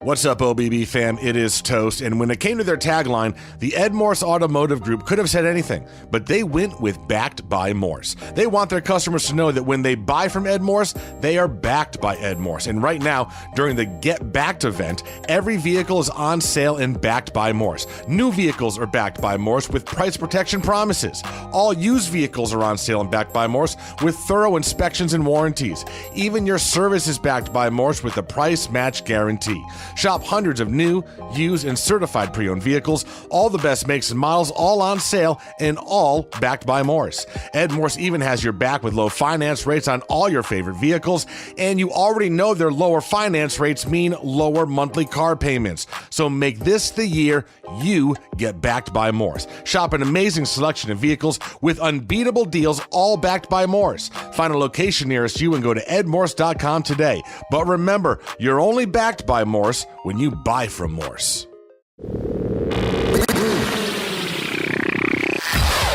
What's up, OBB fam? It is Toast, and when it came to their tagline, the Ed Morse Automotive Group could have said anything, but they went with backed by Morse. They want their customers to know that when they buy from Ed Morse, they are backed by Ed Morse. And right now, during the Get Backed event, every vehicle is on sale and backed by Morse. New vehicles are backed by Morse with price protection promises. All used vehicles are on sale and backed by Morse with thorough inspections and warranties. Even your service is backed by Morse with the price match guarantee. Shop hundreds of new, used, and certified pre-owned vehicles, all the best makes and models, all on sale, and all backed by Morse. Ed Morse even has your back with low finance rates on all your favorite vehicles, and you already know their lower finance rates mean lower monthly car payments. So make this the year you get backed by Morse. Shop an amazing selection of vehicles with unbeatable deals, all backed by Morse. Find a location nearest you and go to edmorse.com today. But remember, you're only backed by Morse when you buy from Morse.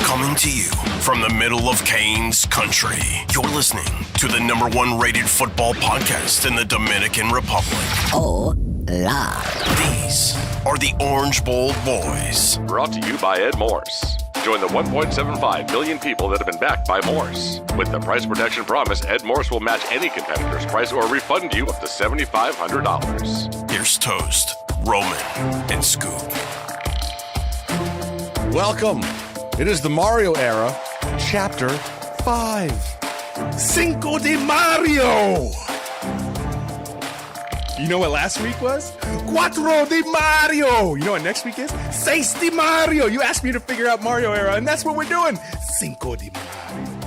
Coming to you from the middle of Canes country, you're listening to the #1 rated football podcast in the Dominican Republic. Hola. These are the Orange Bowl Boys. Brought to you by Ed Morse. Join the 1.75 million people that have been backed by Morse. With the price protection promise, Ed Morse will match any competitor's price or refund you up to $7,500. Here's Toast, Roman, and Scoop. Welcome. It is the Mario era, Chapter 5. Cinco de Mario! You know what last week was? Cuatro de Mario! You know what next week is? Seis de Mario! You asked me to figure out Mario era, and that's what we're doing. Cinco de Mario.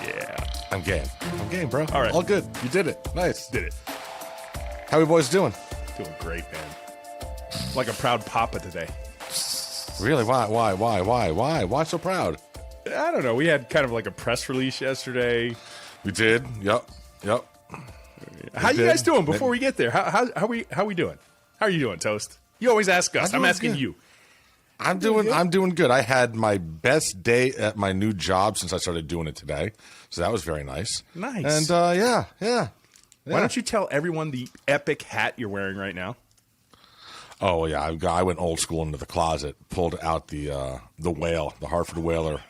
Yeah. I'm game. I'm game, bro. All right. All good. You did it. Nice. Did it. How you boys doing? Doing great, man. Like a proud papa today. Really? Why? Why so proud? I don't know. We had kind of like a press release yesterday. We did. Yep. How you guys doing before we get there? How we doing? How are you doing, Toast? You always ask us. I'm asking you. I'm doing good. I had my best day at my new job since I started doing it today. So that was very nice. Nice. And yeah. Why don't you tell everyone the epic hat you're wearing right now? Oh yeah, I went old school into the closet, pulled out the whale, the Hartford Whaler.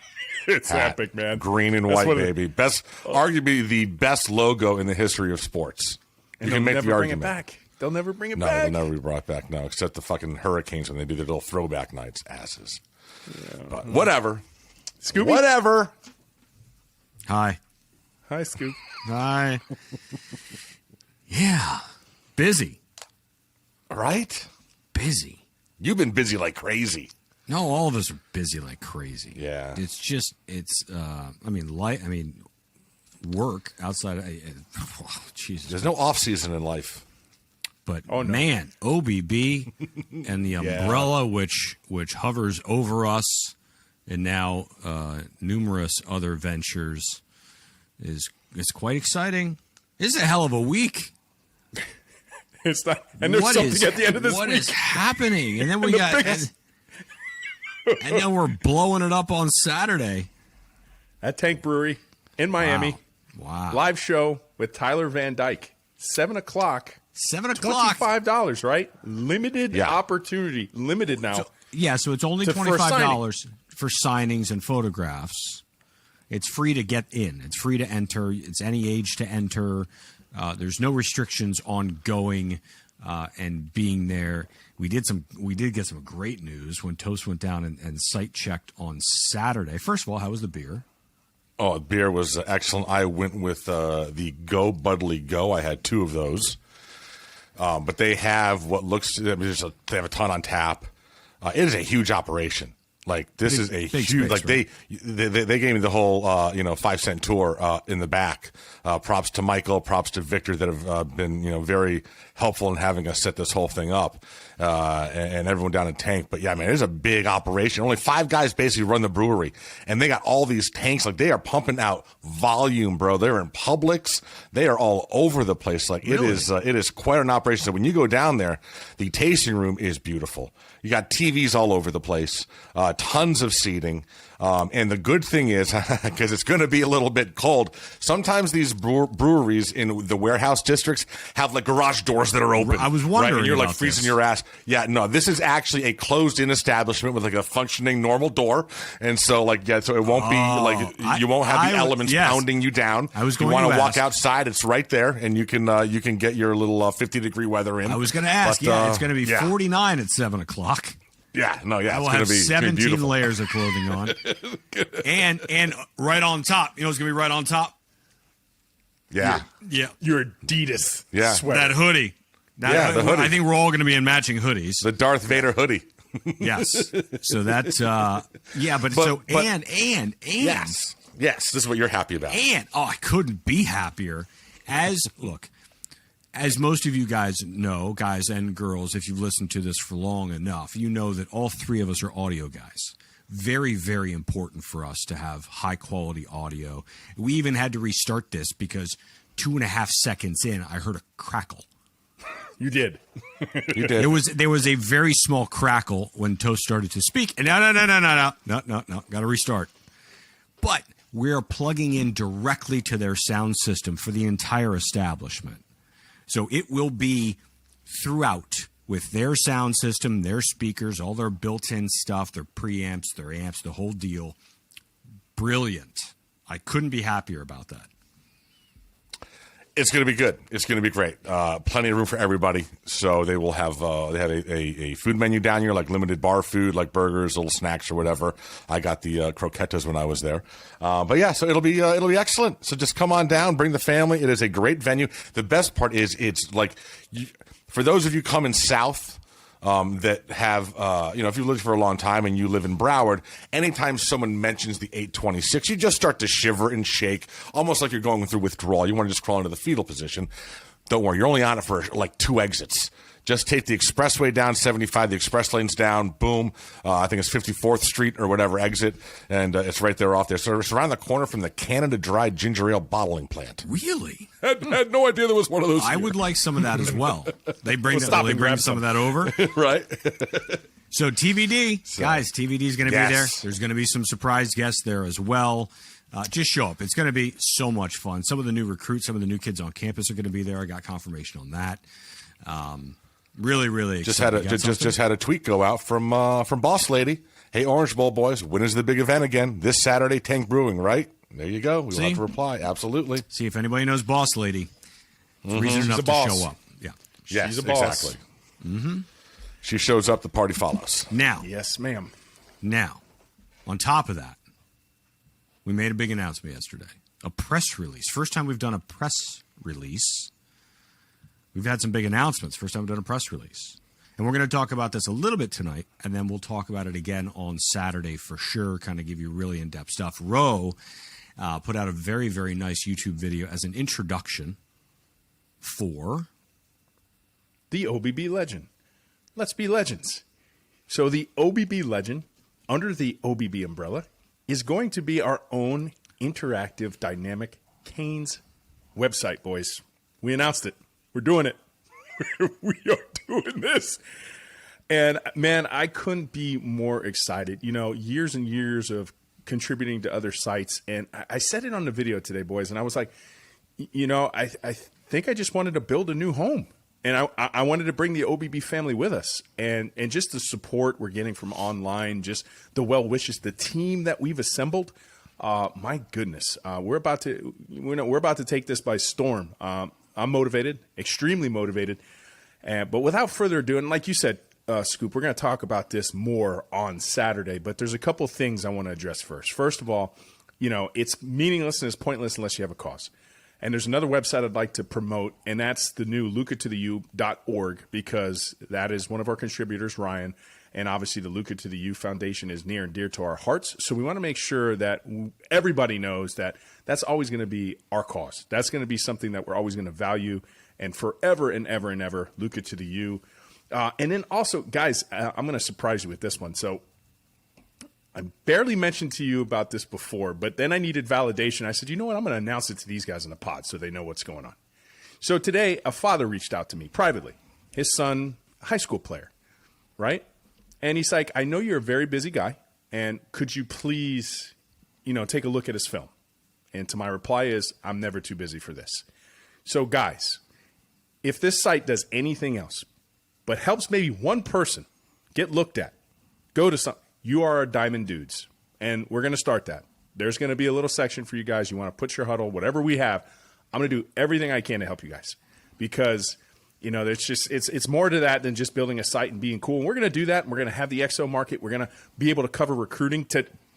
It's hat. epic, man. Green and white, baby. Arguably the best logo in the history of sports. And you can make the argument. Bring it back. They'll never bring it No, back. they'll never be brought back. No, except the fucking Hurricanes when they do their little throwback nights, asses. Yeah. But whatever. Scooby. Whatever. Hi, Scoop. Hi. Yeah. Busy. Right? Busy. You've been busy like crazy. No, all of us are busy like crazy. Yeah. Work outside. Jesus. There's no off season in life. But man, OBB and the umbrella which hovers over us, and now numerous other ventures, is quite exciting. It's a hell of a week. It's not, and there's something at the end of this week. What week. is happening? And then we got, and then we're blowing it up on Saturday at Tank Brewery in Miami. Wow. Live show with Tyler Van Dyke. 7 o'clock. 7 o'clock. $25, right? Limited opportunity. Limited now. So it's only $25 for signings and photographs. It's free to get in. It's free to enter. It's any age to enter. There's no restrictions on going and being there. We did get some great news when Toast went down and site checked on Saturday. First of all, how was the beer? Oh, the beer was excellent. I went with the Go Budley Go. I had 2 of those. But they have what looks. They have a ton on tap. It is a huge operation. Like this is a huge. Like they gave me the whole 5-cent tour in the back. Props to Michael. Props to Victor that have been very helpful in having us set this whole thing up. And everyone down in Tank. But yeah, man, it is a big operation. Only 5 guys basically run the brewery, and they got all these tanks. Like they are pumping out volume, bro. They're in Publix. They are all over the place. Like really? It is quite an operation. So when you go down there, the tasting room is beautiful. You got TVs all over the place. tons of seating. And the good thing is, because it's going to be a little bit cold, sometimes these breweries in the warehouse districts have like garage doors that are open. I was wondering, right? And you're like about freezing this. your ass. Yeah, no, this is actually a closed-in establishment with like a functioning normal door, and so like so it won't be like you won't have the elements pounding you down. I was If you going want to to walk ask. outside, it's right there, and you can get your little 50-degree weather in. I was going to ask. But, It's going to be 49 at 7 o'clock. Yeah, no, yeah, I will it's going have to be 17 beautiful. layers of clothing on, and right on top. You know what's going to be right on top? Yeah, Yeah, Your Adidas sweater. that hoodie. The hoodie. I think we're all going to be in matching hoodies. the Darth Vader hoodie. Yes. So that's But- and Yes, this is what you're happy about. and I couldn't be happier. As most of you guys know, guys and girls, if you've listened to this for long enough, you know that all three of us are audio guys. Very, very important for us to have high quality audio. We even had to restart this because 2.5 seconds in, I heard a crackle. You did. You did. There was a very small crackle when Toast started to speak. And no, got to restart. But we're plugging in directly to their sound system for the entire establishment. So it will be throughout with their sound system, their speakers, all their built-in stuff, their preamps, their amps, the whole deal. Brilliant. I couldn't be happier about that. It's going to be good. It's going to be great. Plenty of room for everybody. So they will have they had a food menu down here, like limited bar food, like burgers, little snacks or whatever. I got the croquetas when I was there. But yeah, so it'll be excellent. So just come on down, bring the family. It is a great venue. The best part is it's like for those of you coming south. That have, if you've lived for a long time and you live in Broward, anytime someone mentions the 826, you just start to shiver and shake, almost like you're going through withdrawal. You want to just crawl into the fetal position. Don't worry, you're only on it for like 2 exits. Just take the expressway down 75, the express lane's down, boom. I think it's 54th Street or whatever exit, and it's right there off there. So it's around the corner from the Canada Dry Ginger Ale bottling plant. Really? Had no idea there was one of those. I would like some of that as well. They bring some of that over. Right? So TVD, guys, TVD is going to be there. There's going to be some surprise guests there as well. Just show up. It's going to be so much fun. Some of the new recruits, some of the new kids on campus are going to be there. I got confirmation on that. Really, really excited. Just had a tweet go out from Boss Lady. Hey, Orange Bowl boys, when is the big event again? This Saturday, Tank Brewing, right? There you go. We'll have to reply. Absolutely. See if anybody knows Boss Lady. Reason enough to show up. Yeah. Yes, She's a boss. exactly. Mm-hmm. She shows up, the party follows. Now, Yes, ma'am. on top of that, we made a big announcement yesterday. A press release. First time we've done a press release. We've had some big announcements. First time we've done a press release. And we're going to talk about this a little bit tonight, and then we'll talk about it again on Saturday for sure, kind of give you really in-depth stuff. Roe put out a very, very nice YouTube video as an introduction for The OBB legend. Let's be legends. So the OBB legend, under the OBB umbrella, is going to be our own interactive, dynamic Canes website, boys. We announced it. We're doing it. We are doing this. And, man, I couldn't be more excited. You know, years and years of contributing to other sites. And I said it on the video today, boys, and I was like, you know, I think I just wanted to build a new home. And I wanted to bring the OBB family with us. And just the support we're getting from online, just the well wishes, the team that we've assembled. My goodness, we're about to take this by storm. I'm motivated, extremely motivated. But without further ado, and like you said, Scoop, we're going to talk about this more on Saturday. But there's a couple things I want to address first. First of all, you know, it's meaningless and it's pointless unless you have a cause. And there's another website I'd like to promote, and that's the new lucatotheu.org, because that is one of our contributors, Ryan. And obviously the Luca to the U Foundation is near and dear to our hearts. So we want to make sure that everybody knows that that's always going to be our cause. That's going to be something that we're always going to value, and forever and ever and ever, Luca to the U. And then also, guys, I'm going to surprise you with this one. So I barely mentioned to you about this before, but then I needed validation. I said, you know what? I'm going to announce it to these guys in the pod so they know what's going on. So today, a father reached out to me privately. His son, a high school player, right? And he's like, I know you're a very busy guy, and could you please, take a look at his film? And to my reply is, I'm never too busy for this. So guys, if this site does anything else but helps maybe one person get looked at, go to some. You are our diamond dudes, and we're going to start that. There's going to be a little section for you guys. You want to put your huddle, whatever we have. I'm going to do everything I can to help you guys because, there's just it's more to that than just building a site and being cool. And we're going to do that. And we're going to have the XO market. We're going to be able to cover recruiting.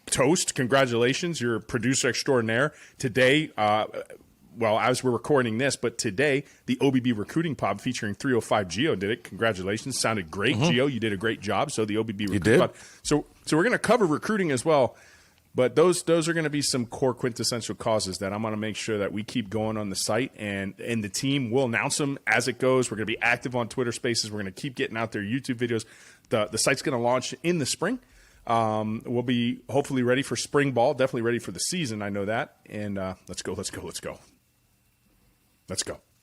Toast, congratulations, you're a producer extraordinaire. Today, as we're recording this, but today, the OBB recruiting pod featuring 305 Geo did it. Congratulations. Sounded great, Geo. You did a great job. So the OBB recruiting pod. So we're going to cover recruiting as well. But those are going to be some core quintessential causes that I'm going to make sure that we keep going on the site, and the team will announce them as it goes. We're going to be active on Twitter Spaces. We're going to keep getting out there YouTube videos. The site's going to launch in the spring. We'll be hopefully ready for spring ball, definitely ready for the season. I know that. And let's go.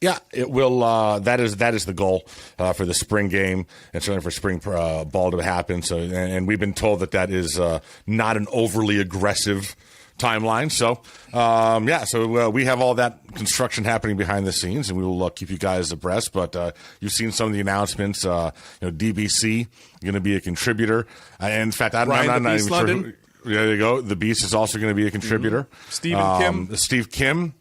Yeah, it will. That is the goal for the spring game, and certainly for spring ball to happen. So, and we've been told that is not an overly aggressive timeline. So, So we have all that construction happening behind the scenes, and we will keep you guys abreast. But you've seen some of the announcements. DBC going to be a contributor. In fact, I'm not even sure. There you go. The Beast is also going to be a contributor. Steve Kim,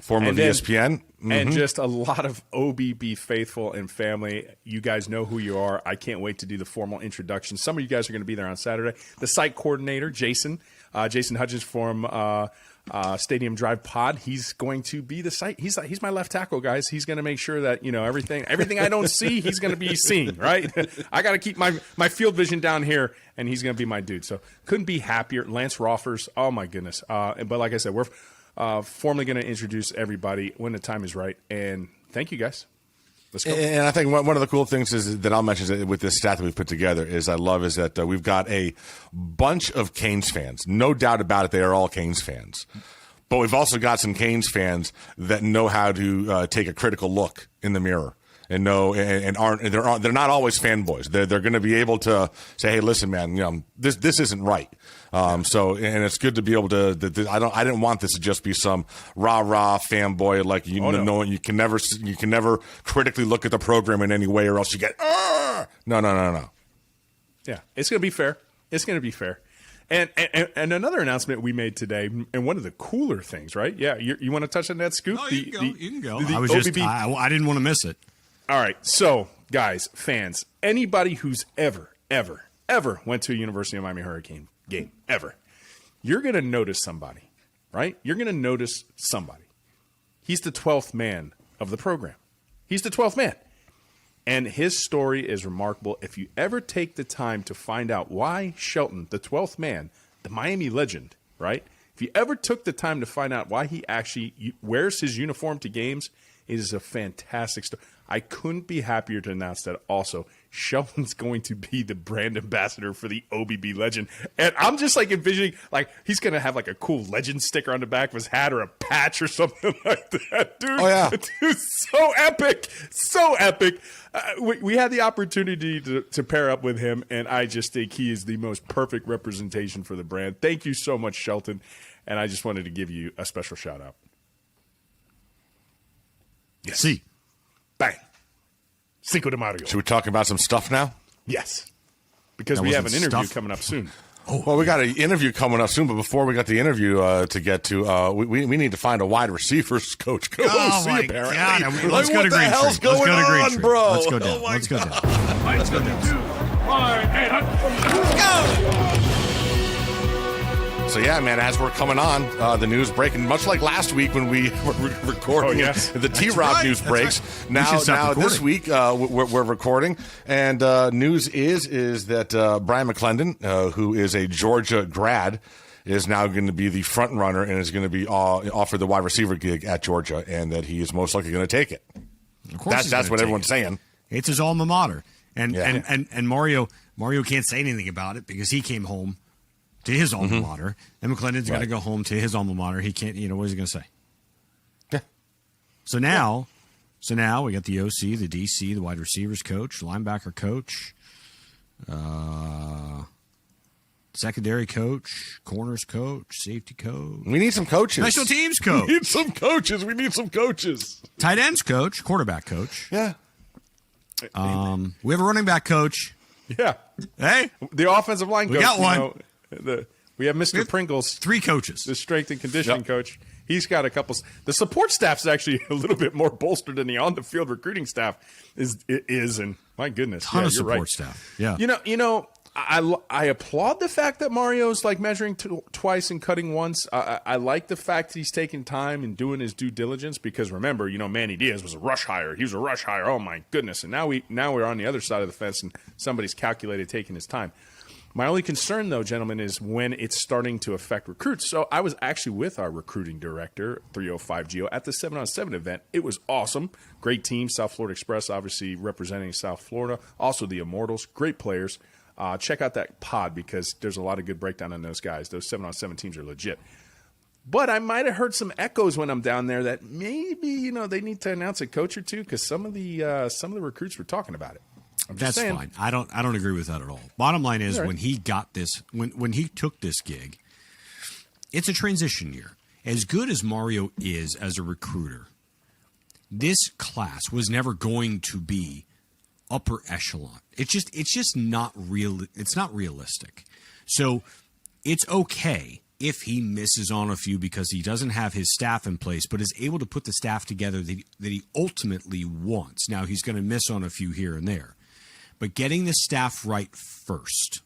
former of ESPN. And just a lot of OBB faithful and family. You guys know who you are. I can't wait to do the formal introduction. Some of you guys are going to be there on Saturday. The site coordinator, Jason Hudgens from Stadium Drive Pod. He's going to be the site. He's my left tackle, guys. He's going to make sure that everything I don't see, he's going to be seeing. Right? I got to keep my field vision down here, and he's going to be my dude. So couldn't be happier. Lance Roffers. Oh my goodness. But like I said, we're formally going to introduce everybody when the time is right. And thank you, guys. Let's go. And I think one of the cool things is that I'll mention is with this stat that we've put together is that we've got a bunch of Canes fans. No doubt about it, they are all Canes fans. But we've also got some Canes fans that know how to take a critical look in the mirror. And they're not always fanboys. They're going to be able to say, "Hey, listen, man, this isn't right." So it's good to be able to. I didn't want this to just be some rah fanboy like you can never critically look at the program in any way, or else you get no. Yeah, it's going to be fair. And another announcement we made today, and one of the cooler things, right? Yeah, you want to touch on that, Scoop? No, you can go. I didn't want to miss it. All right, so guys, fans, anybody who's ever went to a University of Miami Hurricane game, ever, you're going to notice somebody, right? You're going to notice somebody. He's the 12th man of the program. He's the 12th man. And his story is remarkable. If you ever take the time to find out why Shelton, the 12th man, the Miami legend, right? If you ever took the time to find out why he actually wears his uniform to games, it is a fantastic story. I couldn't be happier to announce that also Shelton's going to be the brand ambassador for the OBB legend. And I'm just envisioning, he's going to have a cool legend sticker on the back of his hat or a patch or something like that. Dude, oh, yeah. Dude, so epic. So epic. We had the opportunity to pair up with him, and I just think he is the most perfect representation for the brand. Thank you so much, Shelton. And I just wanted to give you a special shout out. Yes. See. Bang. Cinco de Mayo. Should we talk about some stuff now? Yes. Because we have an interview coming up soon. Oh. Well, we got an interview coming up soon, but before we got the interview to get to, we need to find a wide receivers coach. Oh, my apparently. God. Let's go to Green Tree. Let's go to Green Tree, bro. Let's go down. Let's go down. Let's go down. Let's go. So, yeah, man, as we're coming on, the news breaking, much like last week when we were recording the T-Rob news breaks. Right. Now this week, we're recording. And news is that Brian McClendon, who is a Georgia grad, is now going to be the front runner and is going to be offered the wide receiver gig at Georgia, and that he is most likely going to take it. Of course that's what everyone's saying. It's his alma mater. And Mario can't say anything about it because he came home to his alma mater, and McClendon's got to go home to his alma mater. He can't, what is he going to say? Yeah. So now we got the OC, the DC, the wide receivers coach, linebacker coach. secondary coach, corners coach, safety coach, We need some coaches. special teams We coach, need some coaches. We need some coaches. tight ends coach, quarterback coach. Yeah. We have a running back coach. Yeah. Hey, The offensive line coach. We got one. We have Mr. Pringles, 3 coaches. the strength and conditioning coach. He's got a couple. The support staff's actually a little bit more bolstered than the on-the-field recruiting staff is. And my goodness, Ton of you're support right. staff. Yeah. You know, I applaud the fact that Mario's like measuring twice and cutting once. I like the fact that he's taking time and doing his due diligence because remember, Manny Diaz was a rush hire. He was a rush hire. Oh my goodness! And now we're on the other side of the fence and somebody's calculated taking his time. My only concern, though, gentlemen, is when it's starting to affect recruits. So I was actually with our recruiting director, 305 Geo, at the 7-on-7 event. It was awesome. Great team. South Florida Express, obviously representing South Florida. Also the Immortals. Great players. Check out that pod because there's a lot of good breakdown on those guys. Those 7-on-7 teams are legit. But I might have heard some echoes when I'm down there that maybe, they need to announce a coach or two because some of the recruits were talking about it. That's fine. I don't agree with that at all. Bottom line is when he got this, when he took this gig, it's a transition year. As good as Mario is as a recruiter, this class was never going to be upper echelon. It's just not real. It's not realistic. So it's okay if he misses on a few because he doesn't have his staff in place, but is able to put the staff together that he ultimately wants. Now he's going to miss on a few here and there. But getting the staff right first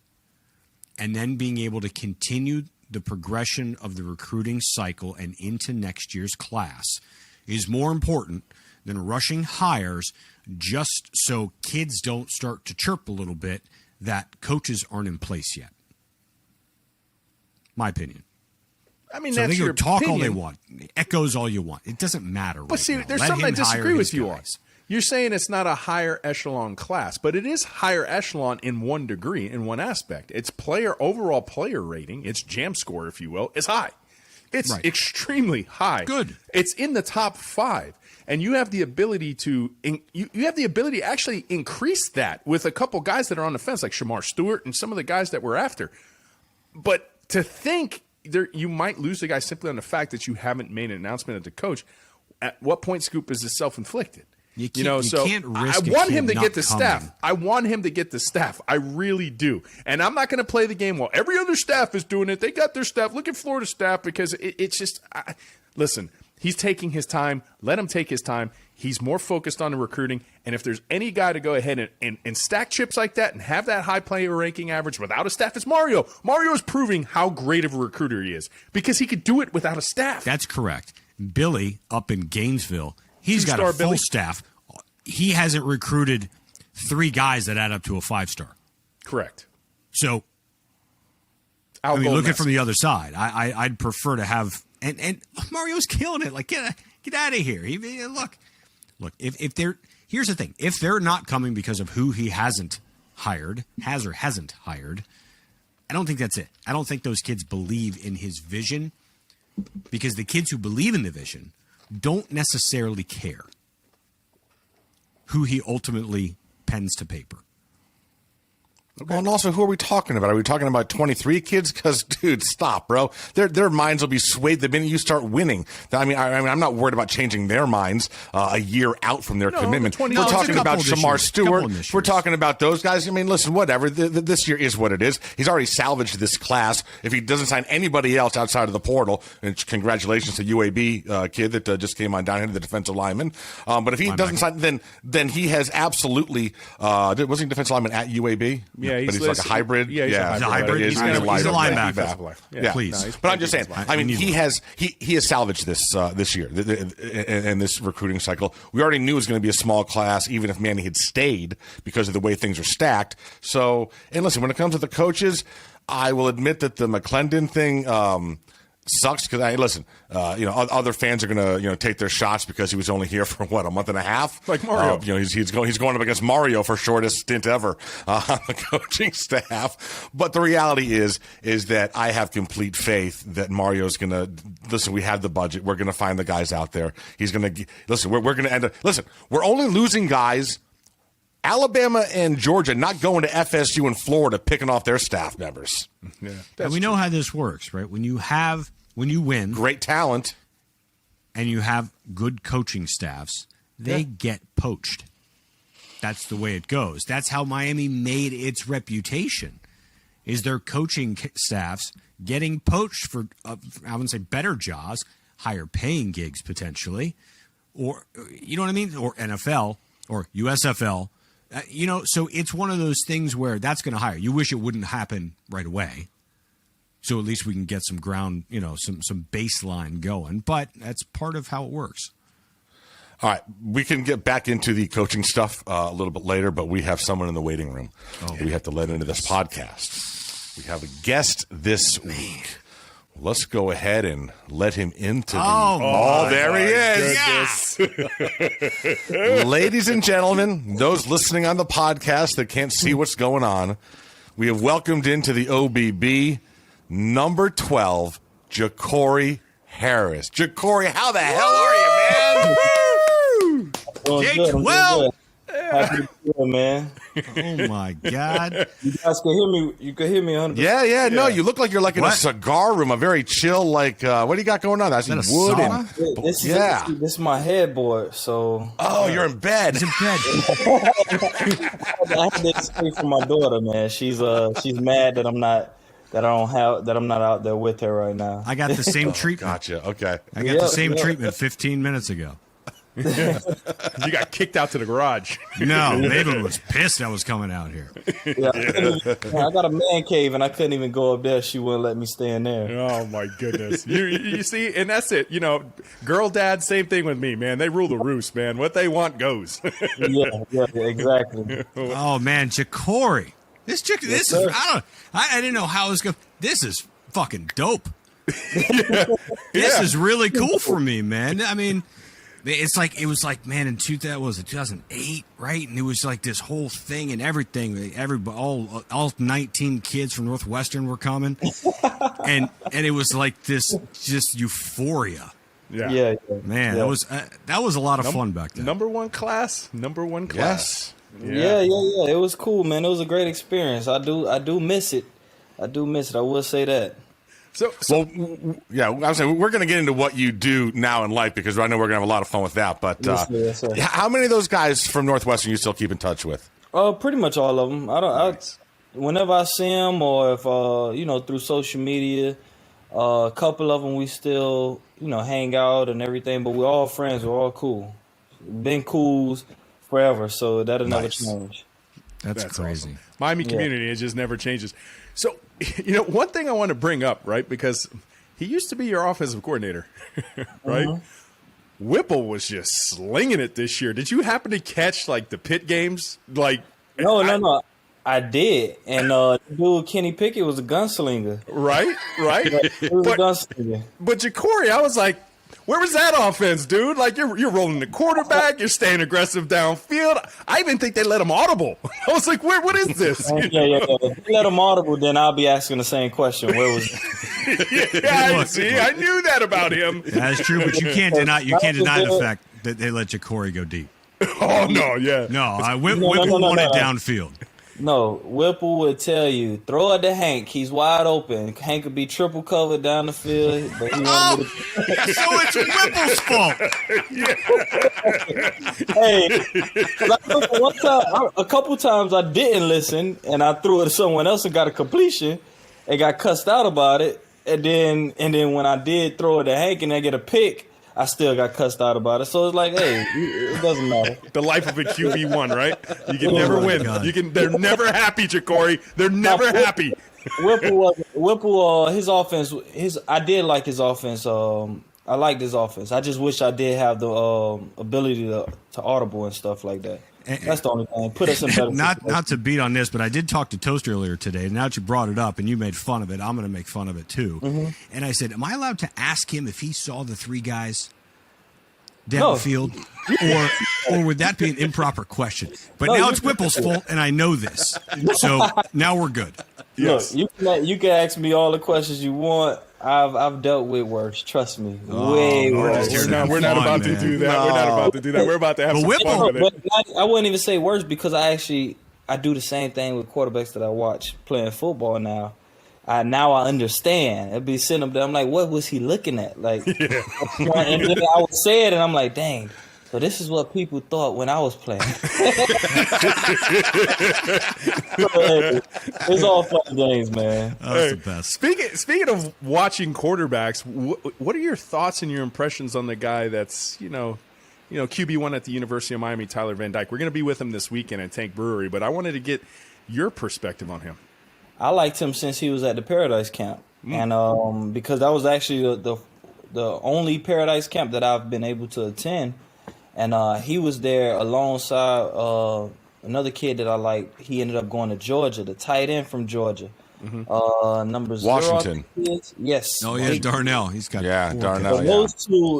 and then being able to continue the progression of the recruiting cycle and into next year's class is more important than rushing hires just so kids don't start to chirp a little bit that coaches aren't in place yet. My opinion. I mean, So that's they can your talk opinion. all they want, echoes all you want. It doesn't matter. But see, now. there's Let something I him hire disagree with his you on. guys. You're saying it's not a higher echelon class, but it is higher echelon in one degree, in one aspect. Its overall player rating, its jam score, if you will, is high. It's extremely high. Good. It's in the top 5. And you have the ability to actually increase that with a couple guys that are on the fence, like Shamar Stewart and some of the guys that we're after. But to think you might lose the guy simply on the fact that you haven't made an announcement of the coach, at what point, Scoop, is this self-inflicted? You can't risk I want a him kid to not get the staff. coming. I want him to get the staff. I really do. And I'm not going to play the game, well, every other staff is doing it. They got their staff. Look at Florida staff because it's just listen, he's taking his time. Let him take his time. He's more focused on the recruiting. And if there's any guy to go ahead and stack chips like that and have that high player ranking average without a staff, it's Mario. Mario is proving how great of a recruiter he is because he could do it without a staff. That's correct. Billy up in Gainesville, he's got a full Billy. staff. He hasn't recruited 3 guys that add up to a 5-star. Correct. So, Al look at Goldness. it from the other side. I'd prefer to have and Mario's killing it. Like get out of here. Look. If they're here's the thing. If they're not coming because of who he has or hasn't hired, I don't think that's it. I don't think those kids believe in his vision because the kids who believe in the vision don't necessarily care who he ultimately pens to paper. Well, and also, who are we talking about? Are we talking about 23 kids? Because, dude, stop, bro. Their minds will be swayed the minute you start winning. I mean, I'm not worried about changing their minds a year out from their commitment. the 20 We're No, it's a talking about couple this Shamar year. Stewart. Couple this We're year. talking about those guys. I mean, listen, whatever. This year is what it is. He's already salvaged this class. If he doesn't sign anybody else outside of the portal, and congratulations to UAB kid that just came on down here to the defensive lineman. But if he doesn't sign, then he has absolutely wasn't he defensive lineman at UAB? Yeah, but he's like a hybrid. Yeah, he's a hybrid. He's He's a linebacker. Yeah, Please. But I'm just saying. I mean, need he has salvaged this year and this recruiting cycle. We already knew it was going to be a small class, even if Manny had stayed because of the way things are stacked. So, and listen, when it comes to the coaches, I will admit that the McClendon thing sucks because other fans are gonna take their shots because he was only here for a month and a half, like Mario. He's going up against Mario for shortest stint ever on the coaching staff. But the reality is that I have complete faith that Mario's gonna listen. We have the budget. We're gonna find the guys out there. He's gonna listen. We're gonna end up. Listen, we're only losing guys Alabama and Georgia not going to FSU and Florida picking off their staff members. Yeah, and we know how this works, right? When you win, Great talent. and you have good coaching staffs, they get poached. That's the way it goes. That's how Miami made its reputation, is their coaching staffs getting poached for, I wouldn't say better jobs, higher paying gigs potentially, or, you know what I mean? Or NFL or USFL. So it's one of those things where that's going to hire. You wish it wouldn't happen right away. So at least we can get some ground, some baseline going. But that's part of how it works. All right, we can get back into the coaching stuff a little bit later, but we have someone in the waiting room we have to let into this podcast. We have a guest this week. Let's go ahead and let him into the... there he is. Yeah. Ladies and gentlemen, those listening on the podcast that can't see what's going on, we have welcomed into the OBB number 12, Jacory Harris. Jacory, how the hell are you, man? J12. How you doing, man? Oh my God! You guys can hear me. You can hear me 100%. Yeah. No, you look like you're like in a cigar room, a very chill. Like, what do you got going on? I see wood and This is my headboard. So. Oh, you're in bed. He's in bed. I had to escape from my daughter, man. She's mad that I'm not out there with her right now. I got the same treatment. Gotcha. Okay. I got the same treatment 15 minutes ago. You got kicked out to the garage. No, Maven was pissed I was coming out here. Yeah, I got a man cave and I couldn't even go up there. She wouldn't let me stay in there. Oh my goodness! You see, and that's it. Girl dad, same thing with me, man. They rule the roost, man. What they want goes. yeah, exactly. Oh man, Jacory, this is I didn't know how it was going. This is fucking dope. This is really cool for me, man. I mean. It was like, man, in 2008, right? And it was like this whole thing and everything. All 19 kids from Northwestern were coming, and it was like this just euphoria. Yeah. Man, that was a lot of fun back then. Number one class. Yes. Yeah. It was cool, man. It was a great experience. I do miss it. I will say that. I was saying we're going to get into what you do now in life because I know we're going to have a lot of fun with that. But yes, sir. How many of those guys from Northwestern you still keep in touch with? Pretty much all of them. Whenever I see them, or if through social media, a couple of them we still hang out and everything. But we're all friends. We're all cool. Been cools forever, so that'll never change. That's crazy. Awesome. Miami community, it just never changes. So, one thing I want to bring up, right, because he used to be your offensive coordinator, right? Whipple was just slinging it this year. Did you happen to catch, like, the pit games? No. I did. And dude, Kenny Pickett was a gunslinger. Right? He was a gunslinger. But Jacory, I was like, where was that offense, dude? Like, you're rolling the quarterback, you're staying aggressive downfield. I even think they let him audible. I was like, what is this? Yeah. If they let him audible, then I'll be asking the same question. Where was I knew that about him. That's true, but you can't deny the fact that they let Jacory go deep. Oh, no, yeah. No, Whipple won it downfield. No, Whipple would tell you, throw it to Hank. He's wide open. Hank could be triple covered down the field. But So it's Whipple's fault. Hey, a couple times I didn't listen, and I threw it to someone else and got a completion and got cussed out about it. And then when I did throw it to Hank and I get a pick, I still got cussed out about it. So it's like, hey, it doesn't matter. The life of a QB1, right? You can never win. They're never happy, Jacory. They're never happy. Whipple, his offense, I did like his offense. I liked his offense. I just wish I did have the ability to audible and stuff like that. That's the only thing. Put us in better. Not to beat on this, but I did talk to Toast earlier today. And now that you brought it up and you made fun of it, I'm going to make fun of it too. Mm-hmm. And I said, am I allowed to ask him if he saw the three guys down the field, or would that be an improper question? But now it's Whipple's fault, and I know this, so now we're good. Yes. Look, you can ask me all the questions you want. I've dealt with worse. Trust me, way worse. We're not about to do that. We're not about to do that. We're about to have some fun with it. But I wouldn't even say worse because I do the same thing with quarterbacks that I watch playing football now. Now I understand. I'd be sitting up there. I'm like, what was he looking at? Like, and then I would say it, and I'm like, dang. So this is what people thought when I was playing. It's all fun games, man. That's the best. Speaking of watching quarterbacks, what are your thoughts and your impressions on the guy that's QB1 at the University of Miami, Tyler Van Dyke? We're going to be with him this weekend at Tank Brewery, but I wanted to get your perspective on him. I liked him since he was at the Paradise Camp, and because that was actually the only Paradise Camp that I've been able to attend. And he was there alongside another kid that I liked. He ended up going to Georgia, the tight end from Georgia. Number Washington. 0. Yes. Oh, yeah, Darnell. He's got Darnell.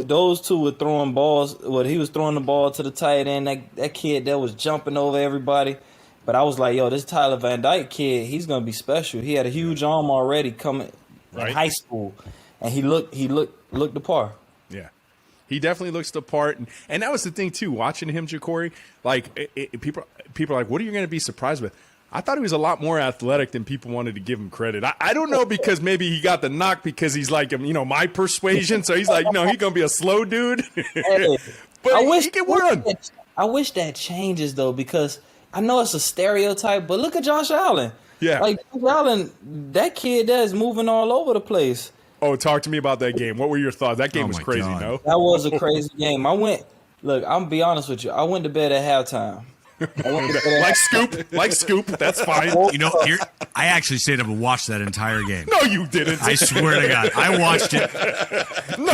Those two were throwing balls. Well, he was throwing the ball to the tight end. That kid that was jumping over everybody. But I was like, yo, this Tyler Van Dyke kid, he's gonna be special. He had a huge arm already coming in high school, and he looked the part. Yeah. He definitely looks the part, and that was the thing too. Watching him, Jacory, like people are like, "What are you going to be surprised with?" I thought he was a lot more athletic than people wanted to give him credit. I don't know because maybe he got the knock because he's like, my persuasion. So he's like, he's going to be a slow dude. Hey, but he can run. I wish that changes though, because I know it's a stereotype, but look at Josh Allen. Yeah, like Josh Allen, that kid that is moving all over the place. Oh, talk to me about that game. What were your thoughts? That game was crazy, God. no? That was a crazy game. I'm going to be honest with you. I went to bed at halftime. Like Scoop. That's fine. I actually stayed up and watched that entire game. No, you didn't. I swear to God, I watched it.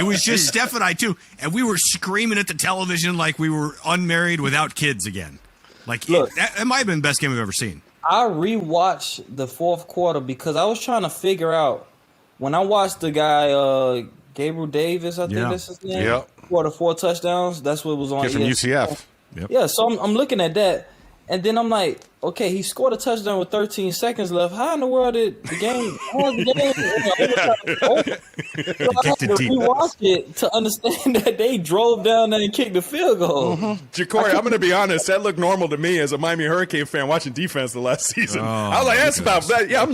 It was just Steph and I too, and we were screaming at the television like we were unmarried without kids again. Like that might have been the best game we've ever seen. I rewatched the fourth quarter because I was trying to figure out. When I watched the guy, Gabriel Davis, I think that's his name. Yep. Scored 4 touchdowns. That's what was on. Kid from UCF. Yep. Yeah, so I'm looking at that, and then I'm like, okay, he scored a touchdown with 13 seconds left. How in the world did the game? How is the game over? So I had to rewatch it to understand that they drove down there and kicked the field goal. Jacory, I'm going to be honest. That looked normal to me as a Miami Hurricane fan watching defense the last season. I was like, that's about that. Yeah,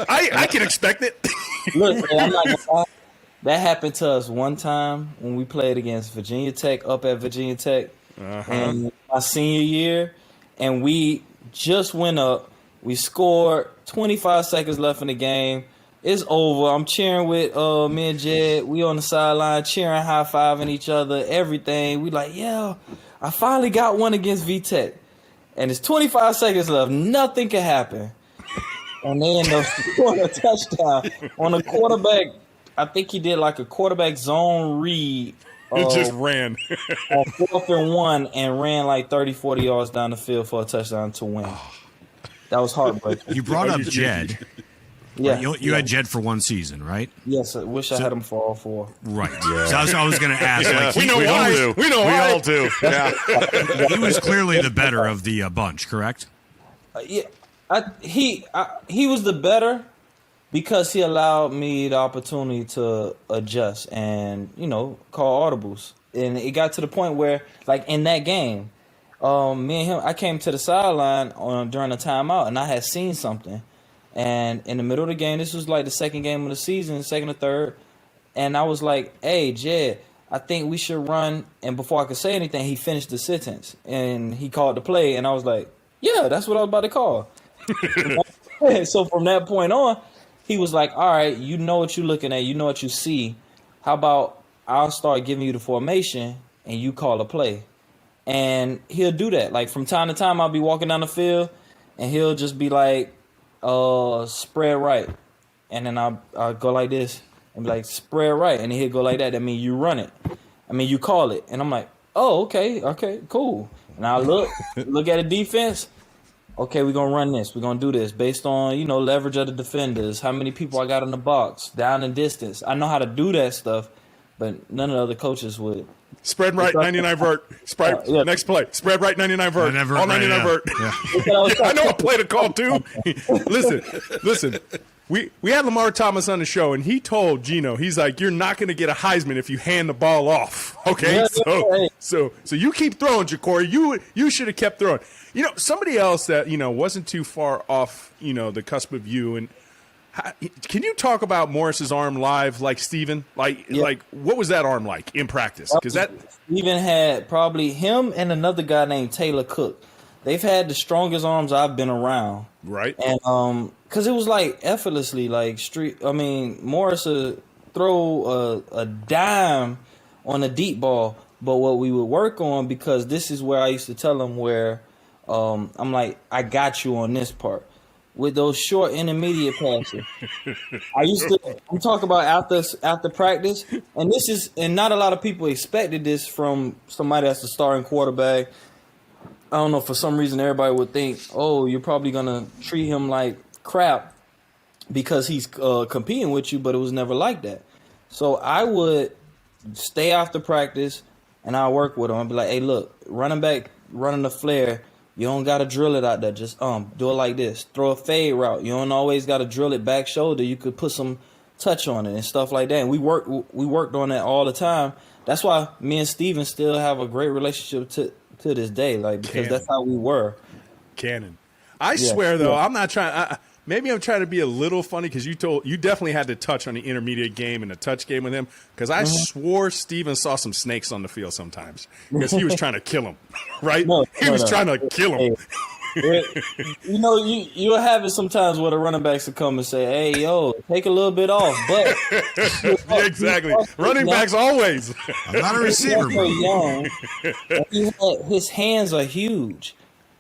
I can expect it. Look, man, I'm not gonna lie. That happened to us one time when we played against Virginia Tech up at Virginia Tech. And my senior year, and we just went up. We scored 25 seconds left in the game. It's over. I'm cheering with me and Jed. We on the sideline cheering, high-fiving each other, everything. We like, yeah, I finally got one against VTech. And it's 25 seconds left. Nothing can happen. And they end up scoring a touchdown on a quarterback. I think he did like a quarterback zone read. It just ran. On 4th and 1 and ran like 30, 40 yards down the field for a touchdown to win. That was heartbreaking. You brought up Jed. Yeah. You had Jed for one season, right? Yes, I wish I had him for all 4. Right. Yeah. So I was going to ask. Yeah. Like, We know why. We all do. Yeah. He was clearly the better of the bunch, correct? Yeah. He was the better because he allowed me the opportunity to adjust and, call audibles. And it got to the point where, like, in that game, me and him, I came to the sideline during the timeout, and I had seen something. And in the middle of the game, this was like the second game of the season, second or third, and I was like, hey, Jed, I think we should run. And before I could say anything, he finished the sentence, and he called the play, and I was like, yeah, that's what I was about to call. So from that point on, he was like, all right, you know what you're looking at. You know what you see. How about I'll start giving you the formation and you call a play. And he'll do that. Like from time to time, I'll be walking down the field and he'll just be like, spread right. And then I'll go like this and be like, spread right. And then he'll go like that. That means you run it. I mean, you call it. And I'm like, oh, okay, cool. And I look at the defense. Okay, we're going to run this. We're going to do this based on, leverage of the defenders, how many people I got in the box, down and distance. I know how to do that stuff, but none of the other coaches would Spread right, 99 vert. Spread next play. Spread right, 99 vert. All 99 vert. Yeah. I know I played a call too. Listen. We had Lamar Thomas on the show, and he told Gino, he's like, "You're not going to get a Heisman if you hand the ball off." Okay, so you keep throwing, Jacory. You should have kept throwing. Somebody else that wasn't too far off, the cusp of you. And can you talk about Morris's arm live, like Steven? Like what was that arm like in practice? Because Steven had probably him and another guy named Taylor Cook. They've had the strongest arms I've been around. Right. And because it was like effortlessly, like Morris would throw a dime on a deep ball. But what we would work on, because this is where I used to tell him where I'm like, I got you on this part. With those short intermediate passes. I'm talking about after practice, and not a lot of people expected this from somebody that's a starting quarterback. I don't know, for some reason everybody would think, oh, you're probably going to treat him like crap because he's competing with you, but it was never like that. So I would stay after practice, and I'll work with him and be like, hey, look, running back, running the flare, you don't got to drill it out there. Just do it like this. Throw a fade route. You don't always got to drill it back shoulder. You could put some touch on it and stuff like that. And we worked on that all the time. That's why me and Steven still have a great relationship to this day, like, because that's how we were. Cannon. I swear though, I'm not trying. Maybe I'm trying to be a little funny because you definitely had to touch on the intermediate game and the touch game with him, because I swore Steven saw some snakes on the field sometimes because he was trying to kill him, right? He was trying to kill him. You'll have it sometimes where the running backs will come and say, hey, yo, take a little bit off. But yeah, exactly. Running backs always. I'm not a receiver, bro. Young, his hands are huge.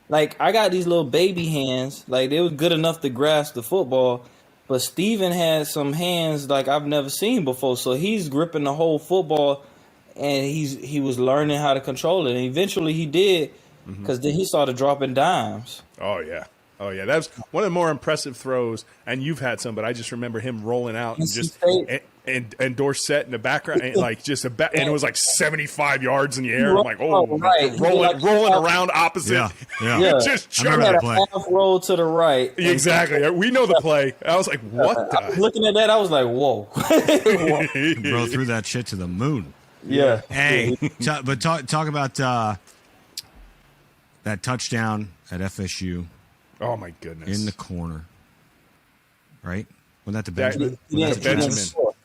Like, I got these little baby hands. Like, they were good enough to grasp the football. But Steven had some hands like I've never seen before. So he's gripping the whole football, and he was learning how to control it. And eventually he did, because then he started dropping dimes. Oh, yeah. That's one of the more impressive throws. And you've had some, but I just remember him rolling out and just and Dorsett in the background, and like and it was like 75 yards in the air. I'm like, rolling around opposite. Yeah. Just I remember that play. Half roll to the right. Exactly. We know the play. I was like, what the? Looking at that, I was like, whoa. Bro threw that shit to the moon. Yeah. Hey, but talk about that touchdown at FSU. Oh, my goodness. In the corner. Right? Wasn't that the Benjamin?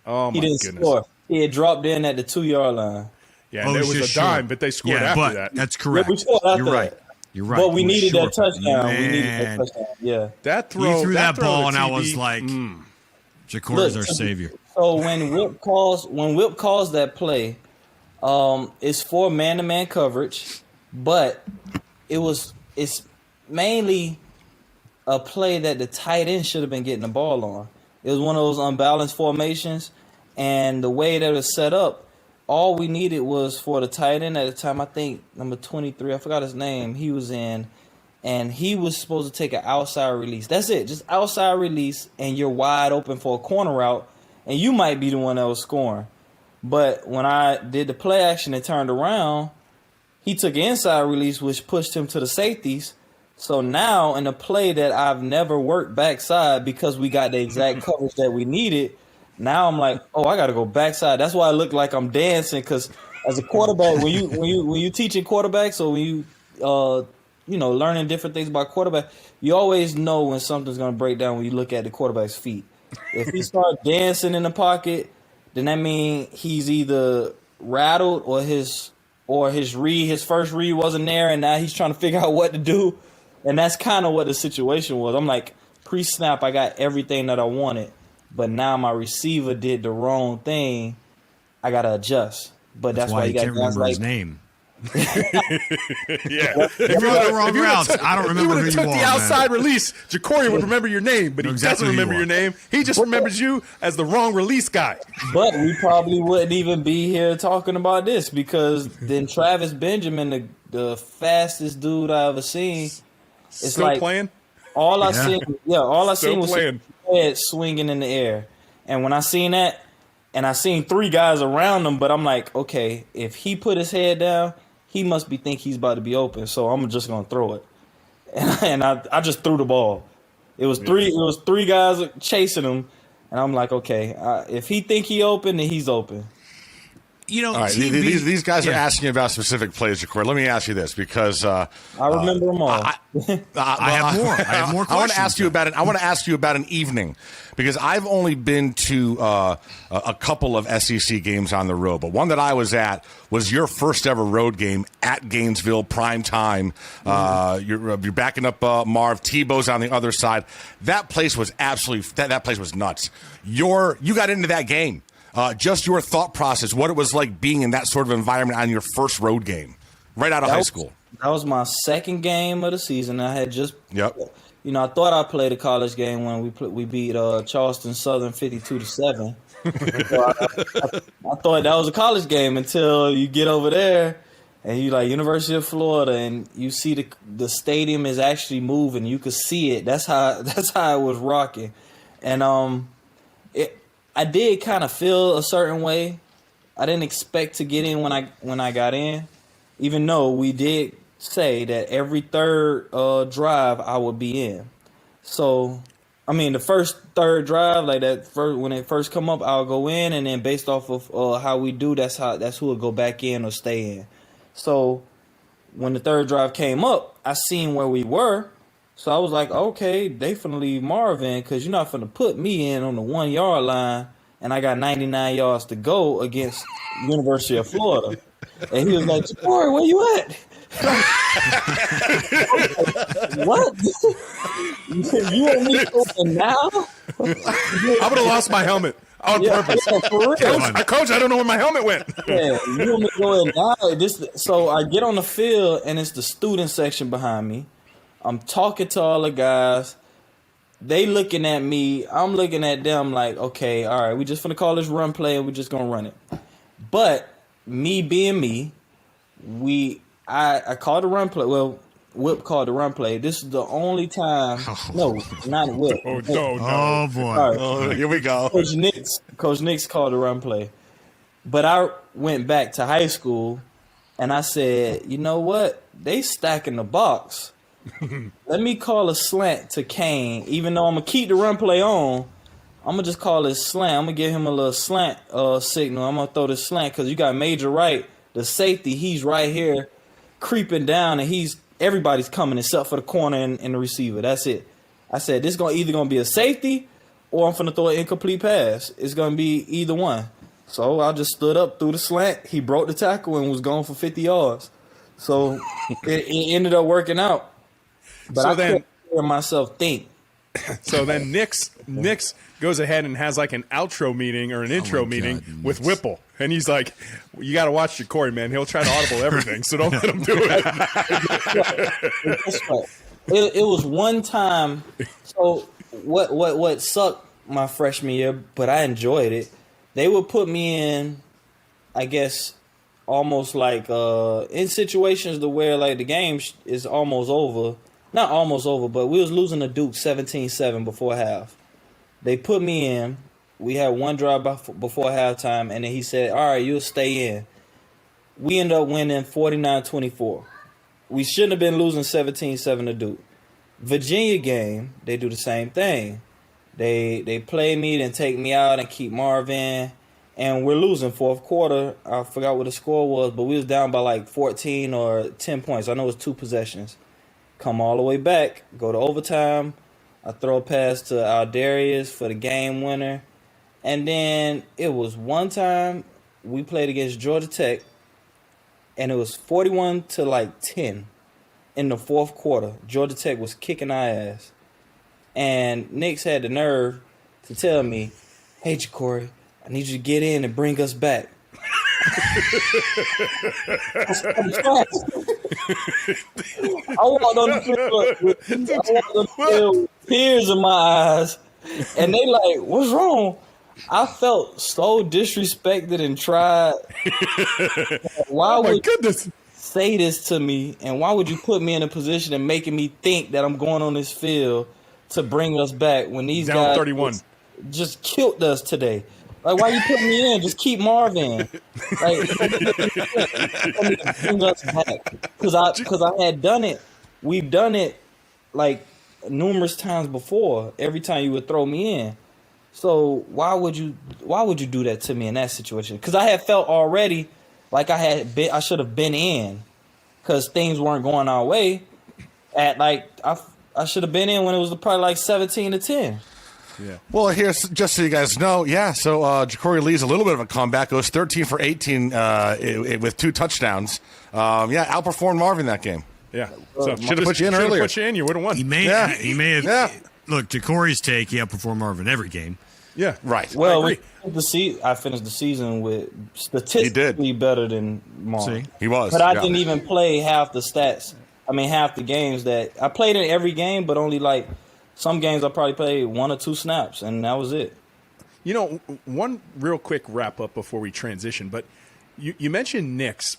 Oh, my goodness. Score. He had dropped in at the 2-yard line. Yeah, and there was a dime, but they scored after that. That's correct. Yeah, we scored after You're right. that. You're right. But we needed that touchdown. Man. Yeah. That throw. He threw that ball, and I was like, Jacory's our savior. So when Whip calls that play, it's for man-to-man coverage, but it's mainly a play that the tight end should have been getting the ball on. It was one of those unbalanced formations, and the way that it was set up, all we needed was for the tight end at the time, I think number 23, I forgot his name, he was in, and he was supposed to take an outside release. That's it, just outside release, and you're wide open for a corner route, and you might be the one that was scoring. But when I did the play action and turned around, he took an inside release, which pushed him to the safeties. So now in a play that I've never worked backside because we got the exact coverage that we needed, now I'm like, oh, I got to go backside. That's why I look like I'm dancing, because as a quarterback, when you teaching quarterbacks, or when you learning different things about quarterback, you always know when something's going to break down when you look at the quarterback's feet. If he starts dancing in the pocket, then that means he's either rattled or his first read wasn't there, and now he's trying to figure out what to do. And that's kind of what the situation was. I'm like, pre-snap, I got everything that I wanted, but now my receiver did the wrong thing. I got to adjust. But that's why you can't remember his name. Yeah. If you went the wrong routes, I don't remember who you took are. The outside release, Jacory would remember your name, but he doesn't remember your name. He just remembers you as the wrong release guy. But we probably wouldn't even be here talking about this, because then Travis Benjamin, the fastest dude I ever seen, it's still like playing. All I seen was playing. his head swinging in the air, and when I seen that, and I seen 3 guys around him, but I'm like, okay, if he put his head down, he must be think he's about to be open, so I'm just gonna throw it. And I just threw the ball. It was 3 guys chasing him, and I'm like, okay, if he think he open, then he's open. You know, all right, these guys are asking about specific plays, Jacory. Let me ask you this, because I remember them all. I have more. I have more questions. I want to ask you about it. I want to ask you about an evening, because I've only been to a couple of SEC games on the road, but one that I was at was your first ever road game at Gainesville, prime time. You're backing up Marv. Tebow's on the other side. That place was absolutely that place was nuts. You got into that game. Just your thought process, what it was like being in that sort of environment on your first road game, right out of high school. That was my second game of the season. I had just, I thought I played a college game when we beat Charleston Southern 52-7. So I thought that was a college game until you get over there and you like University of Florida and you see the stadium is actually moving. You could see it. That's how it was rocking, and I did kind of feel a certain way. I didn't expect to get in when I got in, even though we did say that every third drive I would be in. So, I mean, the third drive, like when it first come up, I'll go in, and then based off of how we do, that's who will go back in or stay in. So, when the third drive came up, I seen where we were. So I was like, okay, they finna leave Marvin because you're not finna put me in on the 1 yard line and I got 99 yards to go against University of Florida. And he was like, Jacory, where you at? What? You want me to open now? I would have lost my helmet on purpose. Yeah, for real. Coach, I don't know where my helmet went. Yeah, you want me to go in now? So I get on the field and it's the student section behind me. I'm talking to all the guys. They looking at me. I'm looking at them like, okay, all right, we just finna call this run play and we just gonna run it. But me being me, I called the run play. Well, Whip called the run play. This is the only time. No, not Whip. Oh, no. Oh, boy. Right. Oh, here we go. Coach Nix called the run play. But I went back to high school and I said, you know what? They stacking the box. Let me call a slant to Kane. Even though I'm going to keep the run play on, I'm going to just call it slant. I'm going to give him a little slant signal. I'm going to throw this slant because you got Major Wright, the safety. He's right here creeping down, and everybody's coming except for the corner and the receiver. That's it. I said, this is either going to be a safety or I'm going to throw an incomplete pass. It's going to be either one. So I just stood up, threw the slant. He broke the tackle and was gone for 50 yards. So it ended up working out. But I couldn't hear myself think. So then Nix goes ahead and has like an outro meeting or an intro meeting with Whipple. And he's like, you got to watch Jacory, man. He'll try to audible everything, so don't let him do it. It was one time. So what sucked my freshman year, but I enjoyed it. They would put me in, I guess, almost like in situations to where like the game is almost over. Not almost over, but we was losing to Duke 17-7 before half. They put me in. We had one drive before halftime, and then he said, all right, you'll stay in. We ended up winning 49-24. We shouldn't have been losing 17-7 to Duke. Virginia game, they do the same thing. They play me, then take me out and keep Marvin, and we're losing fourth quarter. I forgot what the score was, but we was down by like 14 or 10 points. I know it was 2 possessions. Come all the way back, go to overtime. I throw a pass to Aldarius for the game winner. And then it was one time we played against Georgia Tech, and it was 41-10 in the fourth quarter. Georgia Tech was kicking our ass. And Nix had the nerve to tell me, hey, Jacory, I need you to get in and bring us back. I walked on the field with tears in my eyes, and they like, what's wrong? I felt so disrespected and tried. Why would you say this to me, and why would you put me in a position and making me think that I'm going on this field to bring us back when these down guys 31 just killed us today? Like, why you putting me in? Just keep Marvin. Like, bring us back. Because I had done it. We've done it like numerous times before. Every time you would throw me in. So why would you do that to me in that situation? Because I had felt already like I should have been in, because things weren't going our way. At like I should have been in when it was probably like 17-10. Yeah. Well, here's just so you guys know. Yeah. So Jacory leads a little bit of a comeback. Goes 13 for 18 with 2 touchdowns. Outperformed Marvin that game. Yeah. So should have put you in earlier. Put you in, you would have won. He may have. Yeah. Look, Jacory's take, he outperformed Marvin every game. Yeah. Right. Well, I finished the season with statistically better than Marvin. See? He was. But I didn't even play half the stats. I mean, half the games that I played in every game, but only like some games I probably played 1 or 2 snaps, and that was it. You know, one real quick wrap up before we transition, but you mentioned Knicks.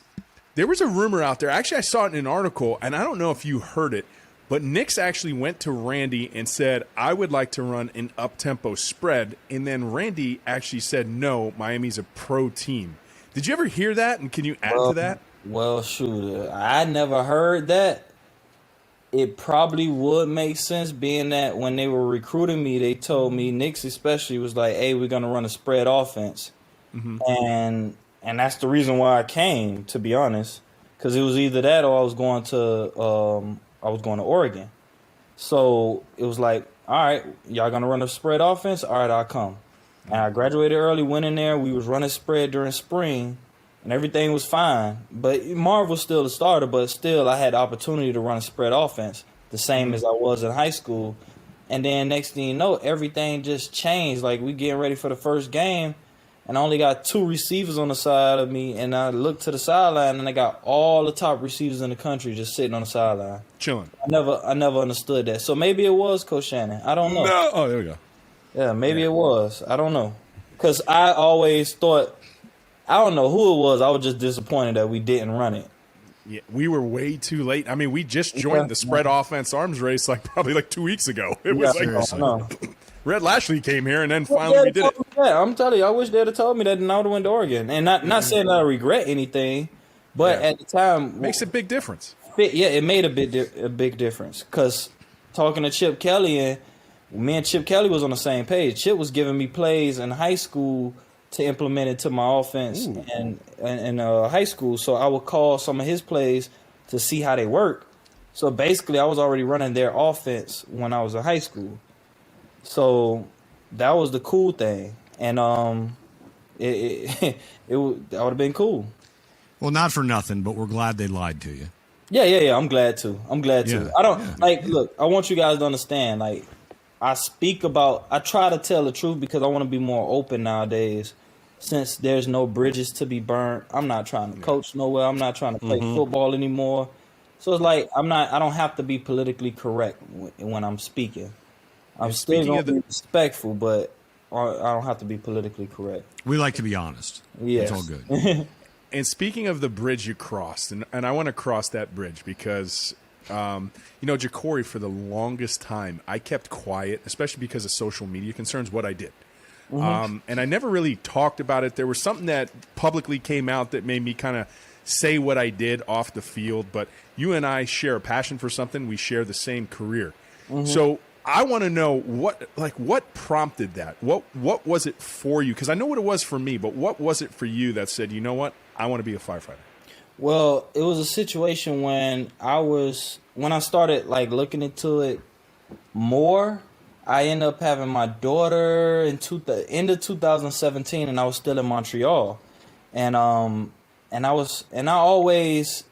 There was a rumor out there. Actually, I saw it in an article, and I don't know if you heard it, but Knicks actually went to Randy and said, I would like to run an up-tempo spread, and then Randy actually said, no, Miami's a pro team. Did you ever hear that, and can you add to that? Well, shoot, I never heard that. It probably would make sense, being that when they were recruiting me, they told me, Knicks especially, was like, hey, we're going to run a spread offense. Mm-hmm. And that's the reason why I came, to be honest, because it was either that or I was going to Oregon. So it was like, all right, y'all going to run a spread offense? All right, I'll come. And I graduated early, went in there. We was running spread during spring, and everything was fine. But Marv was still the starter, but still I had the opportunity to run a spread offense, the same as I was in high school. And then next thing you know, everything just changed. Like, we getting ready for the first game, and I only got 2 receivers on the side of me, and I looked to the sideline, and I got all the top receivers in the country just sitting on the sideline. Chilling. I never understood that. So maybe it was Coach Shannon. I don't know. No. Oh, there we go. Yeah, maybe it was. I don't know. Because I always thought, I don't know who it was. I was just disappointed that we didn't run it. Yeah, we were way too late. I mean, we just joined the spread offense arms race probably 2 weeks ago. It was Red Lashley came here, and then finally we did it. Yeah, I'm telling you, I wish they'd have told me that, and I would have went to Oregon. And not saying that I regret anything, but at the time, makes a big difference. It made a big difference. Because talking to Chip Kelly, and me and Chip Kelly was on the same page. Chip was giving me plays in high school to implement into my offense in high school. So I would call some of his plays to see how they work. So basically, I was already running their offense when I was in high school. So that was the cool thing, and that would have been cool. Well, not for nothing, but we're glad they lied to you. Yeah. I'm glad to. Yeah. I don't look. I want you guys to understand. Like, I try to tell the truth because I want to be more open nowadays. Since there's no bridges to be burnt, I'm not trying to coach nowhere. I'm not trying to play football anymore. So it's like I don't have to be politically correct when I'm speaking. I'm still going to be respectful, but I don't have to be politically correct. We like to be honest. Yes. It's all good. And speaking of the bridge you crossed, and I want to cross that bridge because, Jacory, for the longest time, I kept quiet, especially because of social media concerns, what I did. And I never really talked about it. There was something that publicly came out that made me kind of say what I did off the field. But you and I share a passion for something. We share the same career. So I want to know what prompted that? What was it for you? Because I know what it was for me, but what was it for you that said, you know what, I want to be a firefighter? Well, it was a situation when I started looking into it more. I ended up having my daughter in end of 2017, and I was still in Montreal, and I always,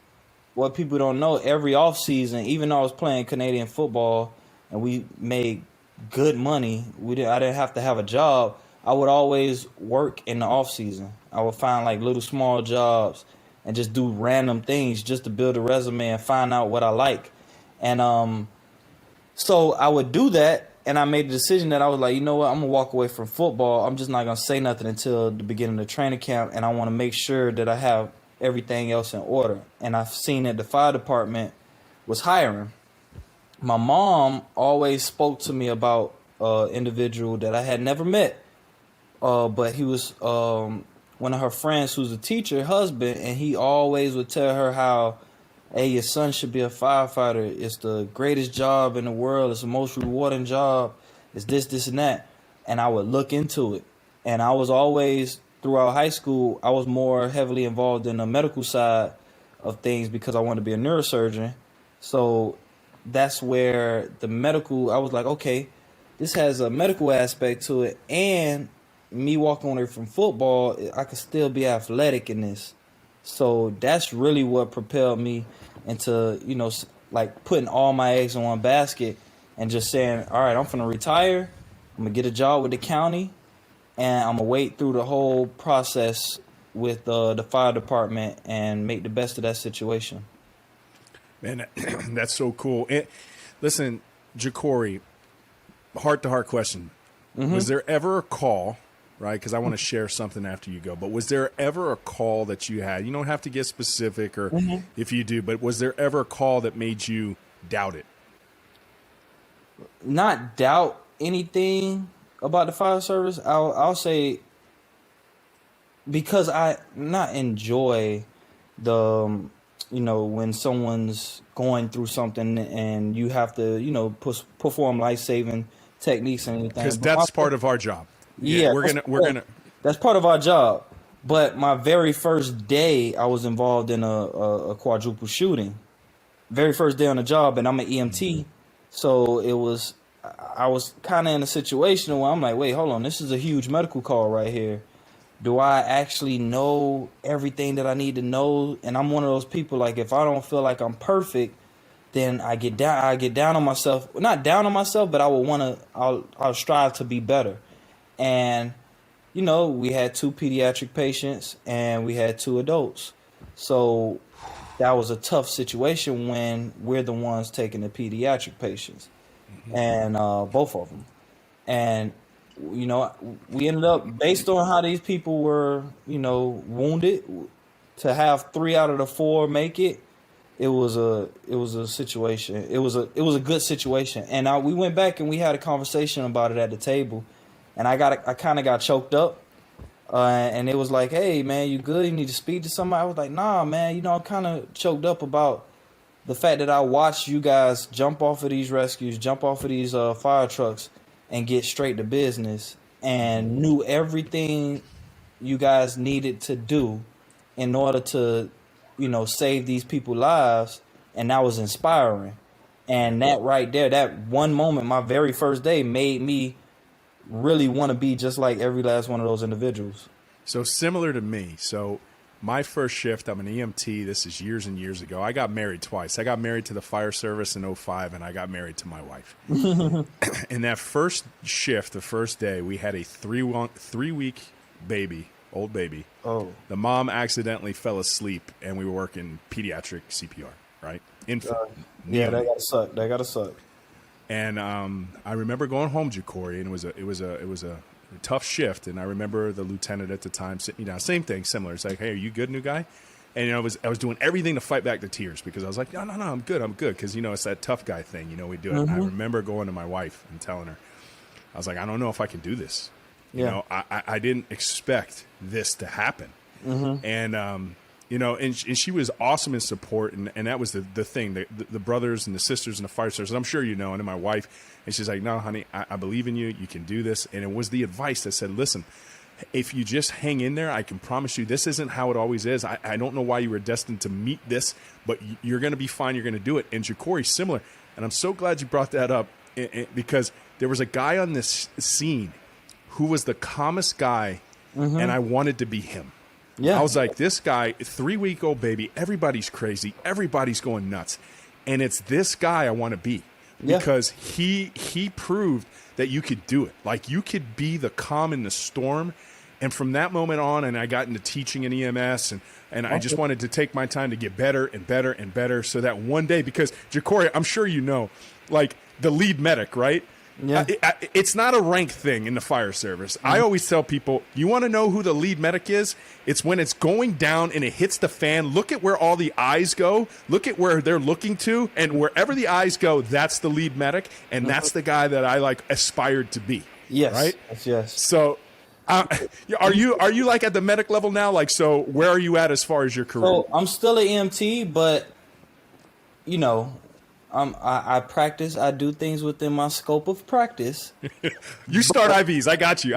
what people don't know, every off season, even though I was playing Canadian football and we made good money, I didn't have to have a job. I would always work in the off season. I would find little small jobs and just do random things just to build a resume and find out what I like. And so I would do that. And I made the decision that I was like, you know what, I'm going to walk away from football. I'm just not going to say nothing until the beginning of the training camp. And I want to make sure that I have everything else in order. And I've seen that the fire department was hiring. My mom always spoke to me about an individual that I had never met. but he was one of her friends who's a teacher, husband, and he always would tell her how, hey, your son should be a firefighter. It's the greatest job in the world. It's the most rewarding job. It's this, and that. And I would look into it. And I was always, throughout high school, I was more heavily involved in the medical side of things because I wanted to be a neurosurgeon. So that's where the medical, I was like, okay, this has a medical aspect to it. And me walking away from football, I could still be athletic in this. So that's really what propelled me into, like putting all my eggs in one basket and just saying, all right, I'm going to retire. I'm going to get a job with the county, and I'm going to wait through the whole process with the fire department and make the best of that situation. Man, that's so cool. Listen, Jacory, heart-to-heart question. Mm-hmm. Was there ever a call, right, because I want to share something after you go, but was there ever a call that you had? You don't have to get specific or if you do, but was there ever a call that made you doubt it? Not doubt anything about the fire service. I'll say because I not enjoy the when someone's going through something and you have to perform life-saving techniques and anything, because that's part of our job. Yeah, we're gonna that's part of our job. But my very first day I was involved in a quadruple shooting. Very first day on the job, and I'm an EMT. So I was kind of in a situation where I'm like, wait, hold on, this is a huge medical call right here. Do I actually know everything that I need to know? And I'm one of those people, like, if I don't feel like I'm perfect, then I get down on myself. Not down on myself, but I'll strive to be better. And, we had 2 pediatric patients and we had 2 adults. So that was a tough situation when we're the ones taking the pediatric patients. And both of them. And, we ended up, based on how these people were, wounded, to have 3 out of the 4 make it. It was a situation. It was a good situation. And we went back and we had a conversation about it at the table. And I kind of got choked up. And it was like, hey, man, you good? You need to speak to somebody? I was like, nah, man, I'm kind of choked up about the fact that I watched you guys jump off of these rescues, jump off of these fire trucks, and get straight to business, and knew everything you guys needed to do in order to, save these people's lives, and that was inspiring. And that right there, that one moment, my very first day, made me really want to be just like every last one of those individuals. So similar to me. So my first shift, I'm an EMT. This is years and years ago. I got married twice. I got married to the fire service in 2005, and I got married to my wife. In that first shift, the first day, we had a 3-week baby, old baby. Oh. The mom accidentally fell asleep, and we were working pediatric CPR, right? Yeah, that gotta suck. And I remember going home, Jacory, and it was a tough shift. And I remember the lieutenant at the time sitting down, same thing, similar. It's like, hey, are you good, new guy? And I was doing everything to fight back the tears because I was like, no, I'm good, because it's that tough guy thing, we do it. Mm-hmm. I remember going to my wife and telling her, I was like, I don't know if I can do this. Yeah. I didn't expect this to happen. Mm-hmm. And and she was awesome in support, and that was the thing, the brothers and the sisters and the fire service, and I'm sure and then my wife, and she's like, no, honey, I believe in you, you can do this. And it was the advice that said, listen, if you just hang in there, I can promise you this isn't how it always is. I don't know why you were destined to meet this, but you're going to be fine, you're going to do it. And Jacory, similar, and I'm so glad you brought that up, because there was a guy on this scene who was the calmest guy, and I wanted to be him. Yeah. I was like, this guy, 3-week-old baby, everybody's crazy, everybody's going nuts, and it's this guy I want to be, because he proved that you could do it. Like, you could be the calm in the storm. And from that moment on, and I got into teaching in EMS, and I just wanted to take my time to get better and better and better, so that one day, because Jacory, I'm sure like the lead medic, right? Yeah. It's not a rank thing in the fire service. I always tell people, you want to know who the lead medic is? It's when it's going down and it hits the fan. Look at where all the eyes go. Look at where they're looking to. And wherever the eyes go, that's the lead medic. And that's the guy that I aspired to be. Yes. Right? Yes. So Are you like at the medic level now? Like, so where are you at as far as your career? So I'm still an EMT, but you know, I practice. I do things within my scope of practice. You start IVs. I got you.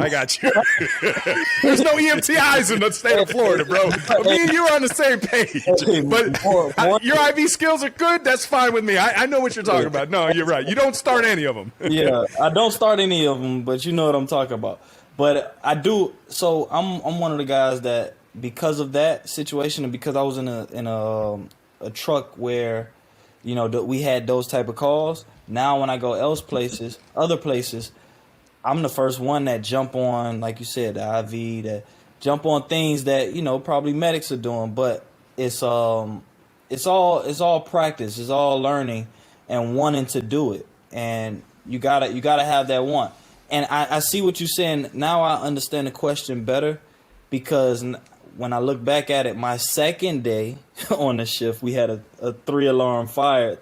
There's no EMTIs in the state of Florida, bro. Me and you are on the same page. But your IV skills are good. That's fine with me. I know what you're talking about. No, you're right. You don't start any of them. Yeah, I don't start any of them, but you know what I'm talking about. But I do. So I'm one of the guys that, because of that situation and because I was in a truck where, you know, we had those type of calls. Now when I go other places, I'm the first one that jump on, like you said, the IV, that jump on things that, you know, probably medics are doing. But it's all practice, it's all learning and wanting to do it. And you gotta have that want. And I see what you're saying. Now I understand the question better, because when I look back at it, my second day on the shift, we had a 3-alarm fire,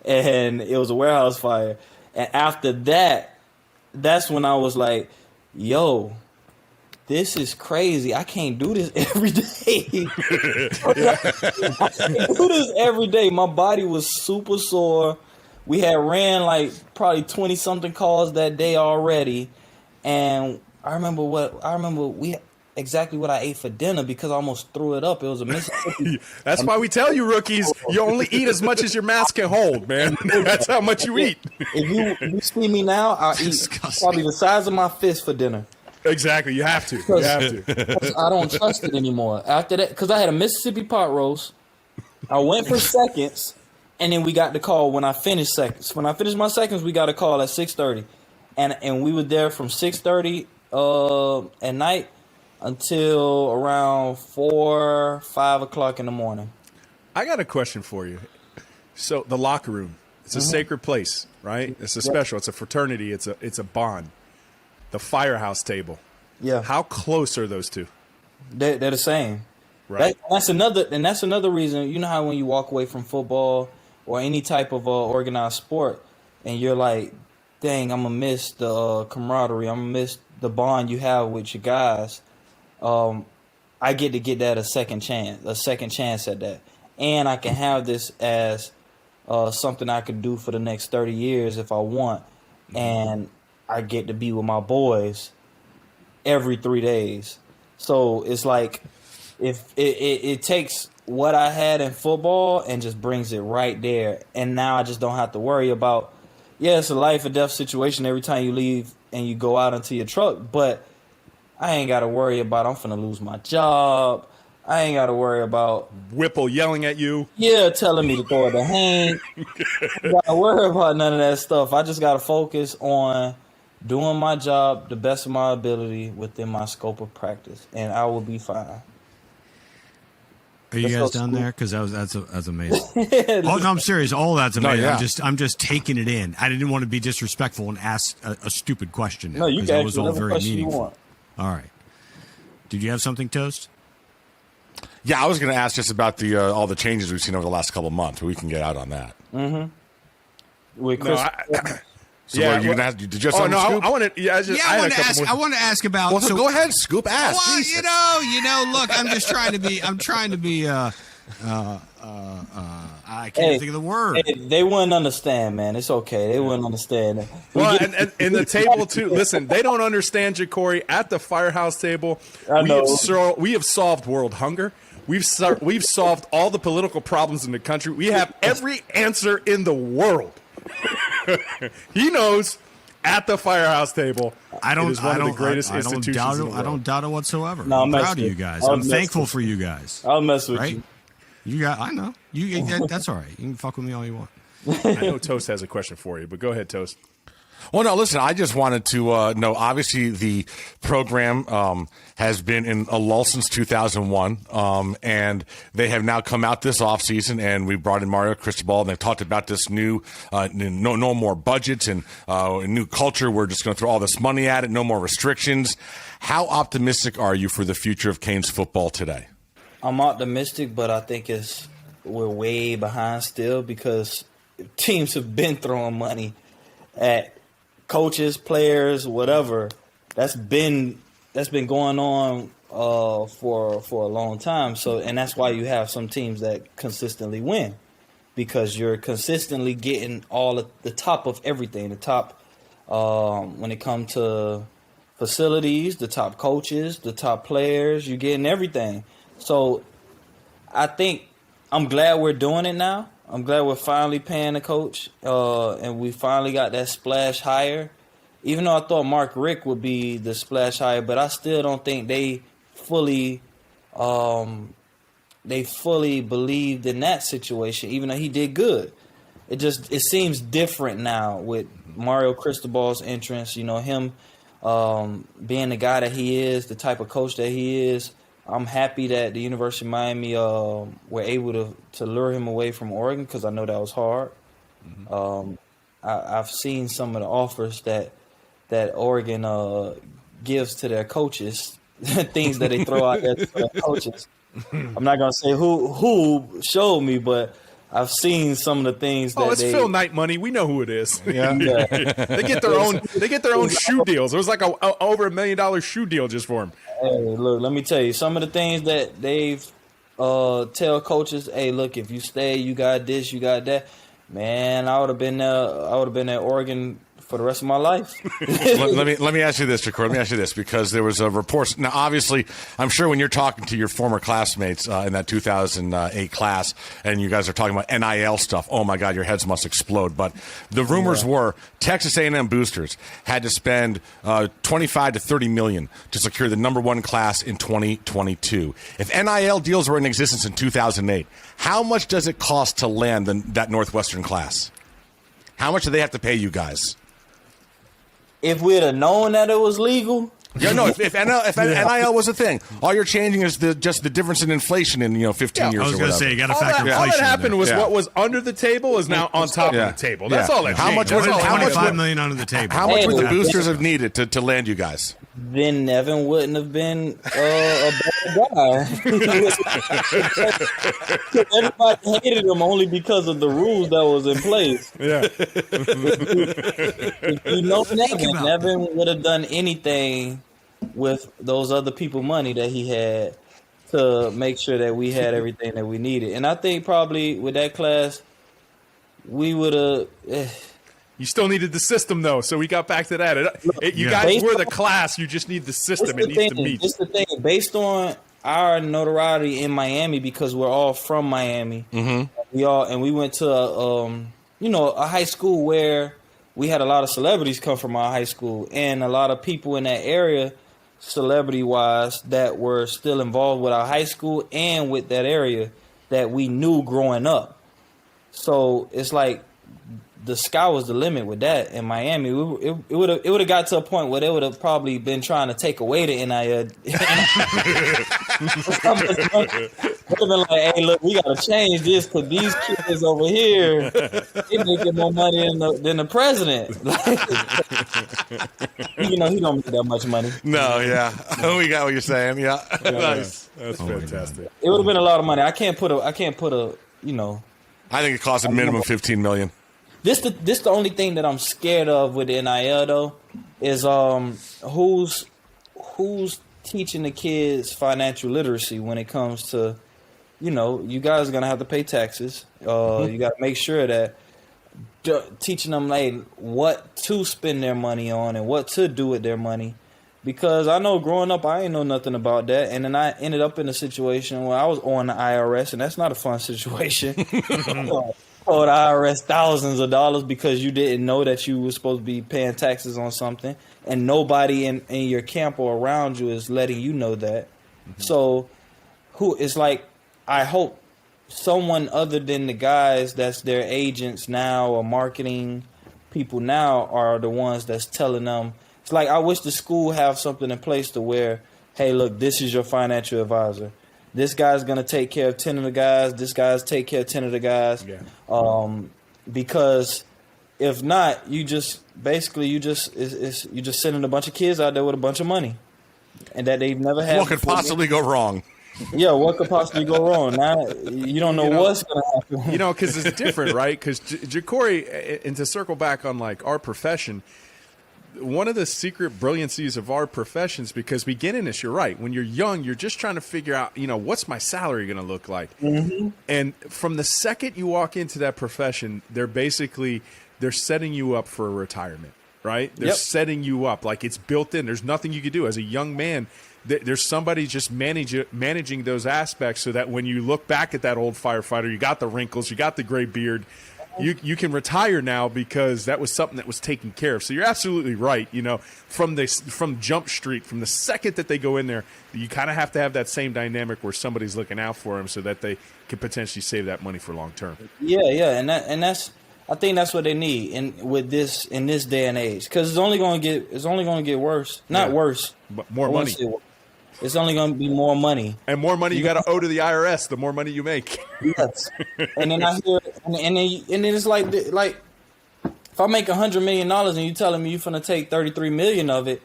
and it was a warehouse fire. And after that, that's when I was like, yo, this is crazy. I can't do this every day. I can't do this every day. My body was super sore. We had ran like probably 20-something calls that day already. And I remember exactly what I ate for dinner, because I almost threw it up. It was a Mississippi. That's why we tell you, rookies, you only eat as much as your mouth can hold, man. That's how much you eat. If you see me now, I eat probably the size of my fist for dinner. Exactly. You have to. You have to. I don't trust it anymore. After that, because I had a Mississippi pot roast. I went for seconds, and then we got the call when I finished seconds. When I finished my seconds, we got a call at 6:30. And we were there from 6:30 at night until around 4-5 o'clock in the morning. I got a question for you. So the locker room, it's a sacred place, right? It's a special. It's a fraternity. It's a bond. The firehouse table. Yeah. How close are those two? They're the same. Right. That's another reason. You know how when you walk away from football or any type of organized sport, and you're like, dang, I'm gonna miss the camaraderie. I'm gonna miss the bond you have with your guys. I get to get that a second chance at that, and I can have this as something I could do for the next 30 years if I want, and I get to be with my boys every 3 days. So it's like, if it takes what I had in football and just brings it right there, and now I just don't have to worry about, it's a life or death situation every time you leave and you go out into your truck, but I ain't got to worry about I'm finna lose my job. I ain't got to worry about Whipple yelling at you. Yeah, telling me to throw it to Hank. I got to worry about none of that stuff. I just got to focus on doing my job the best of my ability within my scope of practice, and I will be fine. Are you guys down there? Because that's amazing. Oh no, I'm serious. All that's amazing. No, yeah. I'm just taking it in. I didn't want to be disrespectful and ask a stupid question. No, you that can was ask all whatever very question you meaningful. want. All right. Did you have something, Toast? Yeah, I was going to ask just about the all the changes we've seen over the last couple of months. We can get out on that. With Chris, So what, are you gonna have, did you have something to scoop? I want to. I want to ask about. Well, so go ahead, scoop. Ask. Well, Jesus. you know. Look, I'm just trying to be. I'm trying to be. I can't think of the word. Hey, they wouldn't understand, man. It's okay. They wouldn't understand. Well, and the table too. Listen, they don't understand, Jacory. At the firehouse table, I know. we have solved world hunger. We've solved all the political problems in the country. We have every answer in the world. He knows. At the firehouse table, it is one of the greatest institutions in the world. I don't doubt it whatsoever. No, I'm proud of you guys. I'm thankful for you guys. I'll mess with right? you. I know. That's all right. You can fuck with me all you want. I know Toast has a question for you, but go ahead, Toast. Well, no, listen, I just wanted to know, obviously, the program has been in a lull since 2001, and they have now come out this offseason, and we brought in Mario Cristobal, and they've talked about this new, no more budgets and a new culture. We're just going to throw all this money at it, no more restrictions. How optimistic are you for the future of Canes football today? I'm optimistic, but I think we're way behind still, because teams have been throwing money at coaches, players, whatever. That's been been going on for a long time. So, and that's why you have some teams that consistently win, because you're consistently getting all of the top of everything. The top when it comes to facilities, the top coaches, the top players, you're getting everything. So, I think I'm glad we're doing it now. I'm glad we're finally paying the coach, and we finally got that splash hire. Even though I thought Mark Richt would be the splash hire, but I still don't think they fully believed in that situation, even though he did good. It seems different now with Mario Cristobal's entrance, him being the guy that he is, the type of coach that he is. I'm happy that the University of Miami were able to lure him away from Oregon, because I know that was hard. Mm-hmm. I've seen some of the offers that Oregon gives to their coaches, things that they throw out there to their coaches. I'm not gonna say who showed me, but I've seen some of the things that it's Phil Knight money. We know who it is. Yeah. They get their own shoe deals. It was like over $1 million shoe deal just for him. Hey, look, let me tell you, some of the things that they've tell coaches, hey, look, if you stay, you got this, you got that. Man, I would have been at Oregon for the rest of my life. let me ask you this, Jacory. Let me ask you this, because there was a report. Now, obviously, I'm sure when you're talking to your former classmates in that 2008 class, and you guys are talking about NIL stuff, oh my God, your heads must explode. But the rumors were Texas A&M boosters had to spend 25 to 30 million to secure the number one class in 2022. If NIL deals were in existence in 2008, how much does it cost to land that Northwestern class? How much do they have to pay you guys? If we'd have known that it was legal. Yeah, no. If NIL was a thing, all you're changing is just the difference in inflation in 15 years. I was going to say you got to factor inflation. All that happened was what was under the table is now on top of the table. That's all that changed. How much was $25 million under the table? How much would the boosters have needed to land you guys? Then Nevin wouldn't have been a bad guy. Everybody hated him only because of the rules that was in place. Yeah. If Nevin would have done anything with those other people money that he had to make sure that we had everything that we needed. And I think probably with that class, we would have... You still needed the system, though, so we got back to that. You guys were the class. You just need the system. It needs to meet. It's the thing. Based on our notoriety in Miami, because we're all from Miami, we went to a high school where we had a lot of celebrities come from our high school, and a lot of people in that area, celebrity-wise, that were still involved with our high school and with that area that we knew growing up. So it's like, the sky was the limit with that in Miami. It would have got to a point where they would have probably been trying to take away the NIL. Would have been like, hey, look, we got to change this because these kids over here, they making more money than the president. He don't make that much money. No, yeah. We got what you're saying. Yeah. Nice. That's fantastic. It would have been a lot of money. I can't put a. I think it cost a minimum $15 million. This the only thing that I'm scared of with the NIL though is who's teaching the kids financial literacy when it comes to, you guys are gonna have to pay taxes. You got to make sure that teaching them like what to spend their money on and what to do with their money, because I know growing up I ain't know nothing about that, and then I ended up in a situation where I was on the IRS, and that's not a fun situation. Owed the IRS thousands of dollars because you didn't know that you were supposed to be paying taxes on something, and nobody in your camp or around you is letting you know that. So, it's like, I hope someone other than the guys that's their agents now or marketing people now are the ones that's telling them. It's like, I wish the school have something in place to where, hey, look, this is your financial advisor. This guy's going to take care of 10 of the guys. This guy's take care of 10 of the guys. Yeah. Because if not, you just sending a bunch of kids out there with a bunch of money, and that they've never had. What could possibly go wrong? Yeah, what could possibly go wrong? Now you don't know what's going to happen. Because it's different, right? Because Jacory, and to circle back on like our profession, one of the secret brilliancies of our professions, because we get in this, you're right. When you're young, you're just trying to figure out, what's my salary going to look like? Mm-hmm. And from the second you walk into that profession, they're setting you up for a retirement, right? They're setting you up like it's built in. There's nothing you can do as a young man. There's somebody just managing those aspects so that when you look back at that old firefighter, you got the wrinkles, you got the gray beard, you can retire now because that was something that was taken care of. So you're absolutely right. From Jump Street, from the second that they go in there, you kind of have to have that same dynamic where somebody's looking out for them so that they can potentially save that money for long term. Yeah, I think that's what they need in this day and age, because it's only going to get worse. Not worse, but more money. It's only going to be more money. And more money you got to owe to the IRS, the more money you make. Yes. And then I hear, and then it's like if I make $100 million and you telling me you're finna take $33 million of it,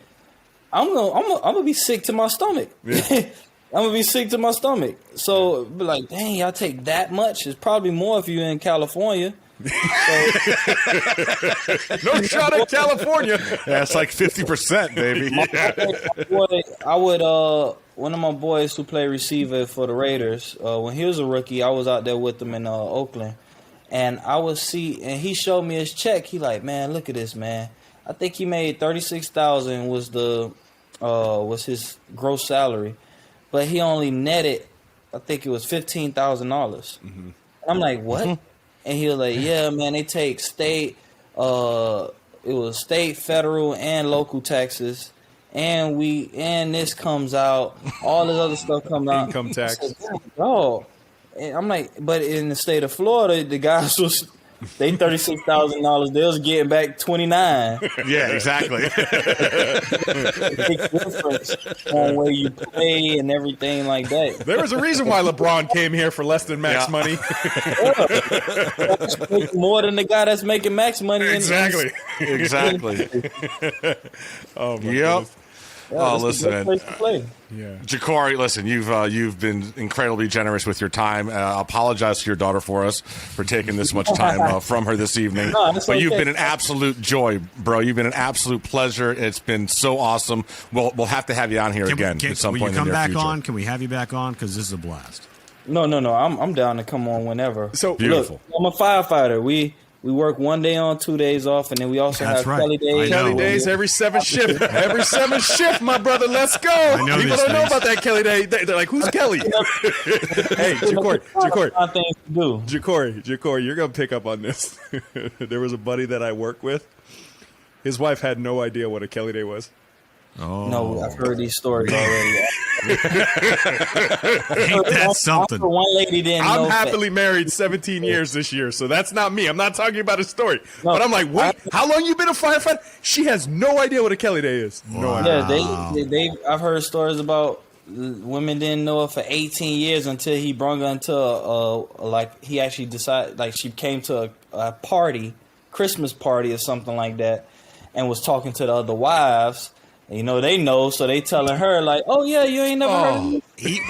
I'm gonna be sick to my stomach. Yeah. I'm gonna be sick to my stomach. So, be like, dang, y'all take that much? It's probably more if you're in California. No shot at California. That's like 50%, baby. One of my boys who played receiver for the Raiders, when he was a rookie, I was out there with him in Oakland, and and he showed me his check. He like, man, look at this, man. I think he made $36,000 was his gross salary, but he only netted, I think it was $15,000. Mm-hmm. I'm like, what? And he was like, yeah, man, they take state, it was state, federal, and local taxes. And this comes out, all this other stuff comes out. Income tax. Oh. And I'm like, but in the state of Florida, the guys they $36,000, they was getting back $29,000. Yeah, exactly. Big difference on where you play and everything like that. There was a reason why LeBron came here for less than max money. More than the guy that's making max money. Exactly. Exactly. Oh my yep. goodness. Oh, listen, man. Yeah. Jacory, listen, you've been incredibly generous with your time. Apologize to your daughter for us for taking this much time from her this evening. No, but you've been an absolute joy, bro. You've been an absolute pleasure. It's been so awesome. We'll have to have you on here again at some point in the near future. Will you come back on? Can we have you back on? Because this is a blast. No. I'm down to come on whenever. So beautiful. Look, I'm a firefighter. We work 1 day on, 2 days off, and then we also have Kelly days. Kelly days every 7th shift. Every 7th shift, my brother. Let's go. People don't know about that Kelly day. They're like, who's Kelly? Hey, Jacory, you're going to pick up on this. There was a buddy that I work with. His wife had no idea what a Kelly day was. Oh. No, I've heard these stories already. Ain't that something? One lady didn't know. I'm happily married 17 years this year, so that's not me. I'm not talking about a story. No, but I'm like, wait, how long you been a firefighter? She has no idea what a Kelly day is. No idea. Yeah, I've heard stories about women didn't know it for 18 years until he brought her into he actually decided, like, she came to a party, Christmas party or something like that, and was talking to the other wives. You know, they know, so they telling her, like, oh, yeah, you ain't never heard of me. He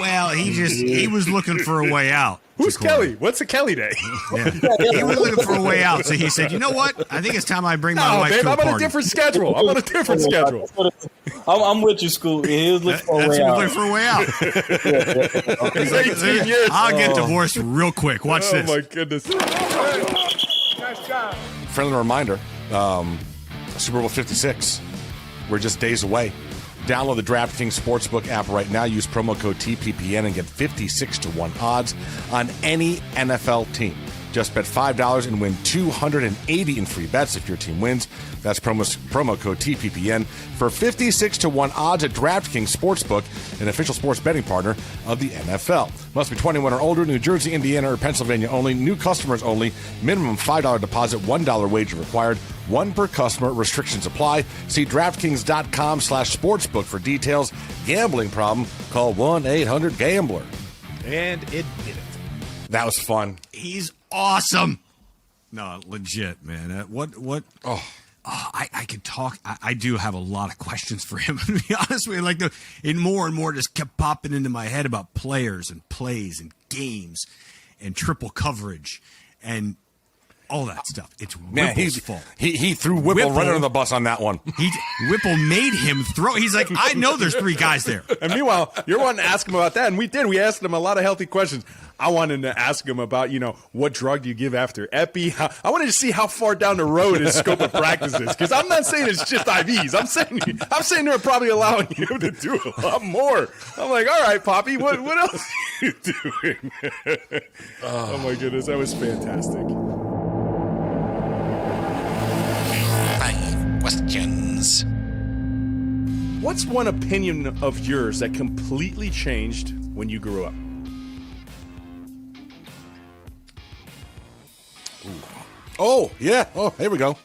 was looking for a way out. Who's Kelly? What's a Kelly day? Yeah. He was looking for a way out, so he said, you know what? I think it's time I bring my wife to a party. I'm on a different schedule. I'm with you, Scoop. He was looking for a way out. Looking for a way out. He's 18 years. I'll get divorced real quick. Watch this. Oh, my goodness. Nice job. Friendly reminder, Super Bowl 56. We're just days away. Download the DraftKings Sportsbook app right now. Use promo code TPPN and get 56-1 odds on any NFL team. Just bet $5 and win $280 in free bets if your team wins. That's promo code TPPN for 56-1 odds at DraftKings Sportsbook, an official sports betting partner of the NFL. Must be 21 or older, New Jersey, Indiana, or Pennsylvania only. New customers only. Minimum $5 deposit, $1 wager required. One per customer. Restrictions apply. See DraftKings.com/sportsbook for details. Gambling problem? Call 1-800-GAMBLER. And it did it. That was fun. He's awesome. No, legit, man. I could talk. I do have a lot of questions for him, to be honest with you. And more and more just kept popping into my head about players and plays and games and triple coverage. And all that stuff. It's Man, Whipple's fault. He threw Whipple right under the bus on that one. Whipple made him throw. He's like, I know there's 3 guys there. And meanwhile, you're wanting to ask him about that, and we did. We asked him a lot of healthy questions. I wanted to ask him about, what drug do you give after epi? I wanted to see how far down the road his scope of practice is, because I'm not saying it's just IVs. I'm saying they're probably allowing you to do a lot more. I'm like, all right, Poppy, what else are you doing? Oh my goodness, that was fantastic. 5 questions. What's one opinion of yours that completely changed when you grew up? Oh, yeah. Oh, here we go.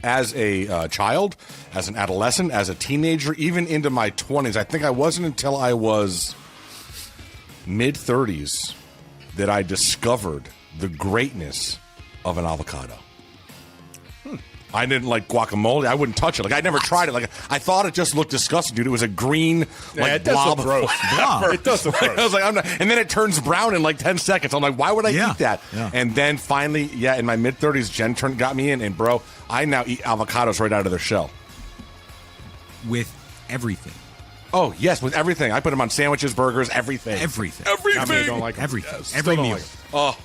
As a child, as an adolescent, as a teenager, even into my 20s, I think I wasn't until I was mid-30s that I discovered the greatness of an avocado. I didn't like guacamole. I wouldn't touch it. Like, I never tried it. Like, I thought it just looked disgusting, dude. It was a green, it does blob. look gross. It does look gross. I was like, I'm not, and then it turns brown in like 10 seconds. I'm like, why would I eat that? Yeah. And then finally, in my mid-30s, Jen got me in, and bro, I now eat avocados right out of their shell. With everything. Oh, yes, with everything. I put them on sandwiches, burgers, everything. Everything. I mean, I don't like them. Everything. Still Every don't meal. like them. Oh,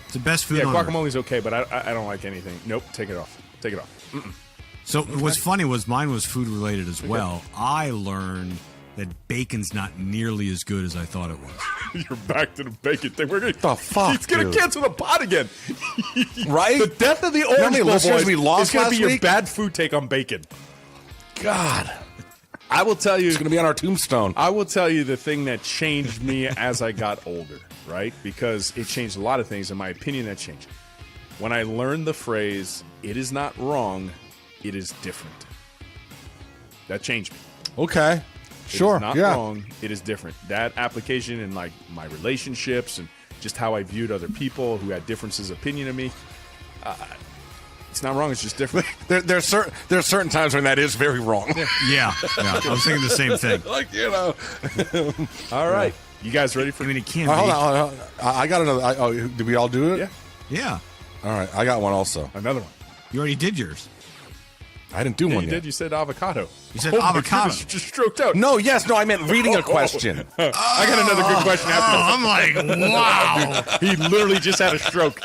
It's the best food on earth. guacamole's okay, but I don't like anything. Nope, take it off. Take it off. Mm-mm. So what's funny was mine was food related as well. I learned that bacon's not nearly as good as I thought it was. You're back to the bacon thing. We're gonna, The fuck, He's going to dude? cancel the pot again. Right? The death of the how Orange many Bowl listeners boys we lost is going to be last your week? bad food take on bacon. God. I will tell you. It's going to be on our tombstone. I will tell you the thing that changed me as I got older, right? Because it changed a lot of things. In my opinion, that changed. When I learned the phrase, it is not wrong, it is different. That changed me. Okay. Sure. It is not yeah. wrong, it is different. That application in like my relationships and just how I viewed other people who had differences of opinion of me, it's not wrong, it's just different. There's certain times when that is very wrong. Yeah. I was thinking the same thing. Like, All right. You guys ready for I mean, it can't Hold be. on, hold on. I got another. Did we all do it? Yeah. Yeah. All right. I got one also. another one? You already did yours. I didn't do Yeah, one you yet. did. You said avocado. You said Oh my avocado. goodness, you just stroked out. No, I meant reading a question. I got another good question after this. I'm like, wow. He literally just had a stroke.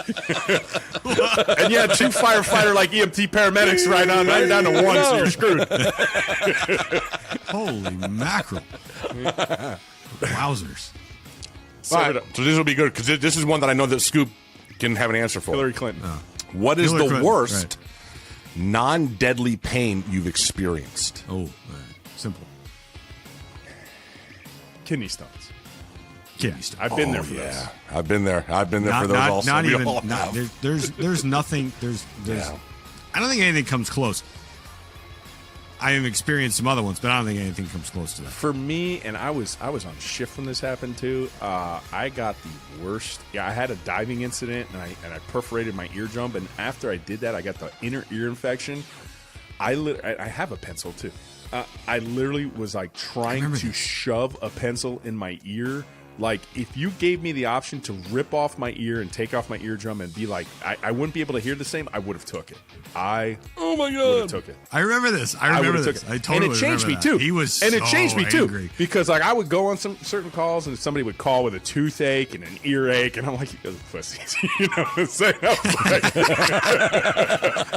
And you had 2 firefighter like EMT paramedics right on. Now you're down to 1, so you're screwed. Holy mackerel. Wowzers. All right, so this will be good because this is one that I know that Scoop can have an answer for. Hillary Clinton. What is Hillary the Clinton, worst right. non-deadly pain you've experienced? Oh, simple. Kidney stones. Kidney I've been there for this. Yeah, I've been there. I've been there for those also. Not We even. all Not, have. there's nothing. There's. Yeah. I don't think anything comes close. I have experienced some other ones, but I don't think anything comes close to that. For me, and I was on shift when this happened too. I got the worst. Yeah, I had a diving incident, and I perforated my eardrum. And after I did that, I got the inner ear infection. I have a pencil too. I literally was like trying to shove a pencil in my ear. Like, if you gave me the option to rip off my ear and take off my eardrum and be like, I wouldn't be able to hear the same, I would have took it. Oh my would God. have took it. I remember this. I remember would've this. took it. I totally and it changed remember me that. too. He was and it so changed me angry. too because like I would go on some certain calls and somebody would call with a toothache and an earache and I'm like, you guys are pussies. You know what I'm saying?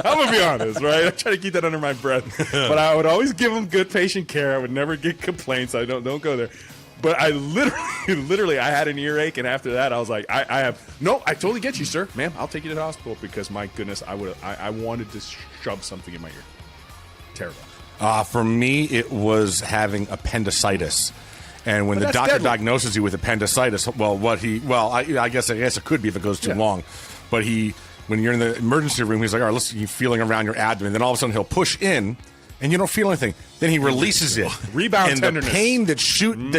I'm gonna be honest, right? I try to keep that under my breath, but I would always give them good patient care. I would never get complaints. I don't go there. But I literally, I had an earache, and after that, I was like, I totally get you, sir, ma'am. I'll take you to the hospital because my goodness, I wanted to shove something in my ear. Terrible. For me, it was having appendicitis. And when the doctor deadly. diagnoses you with appendicitis, I guess it could be if it goes too long. But when you're in the emergency room, he's like, all right, listen, you're feeling around your abdomen. Then all of a sudden he'll push in, and you don't feel anything. Then he releases it. Rebound and tenderness. the pain that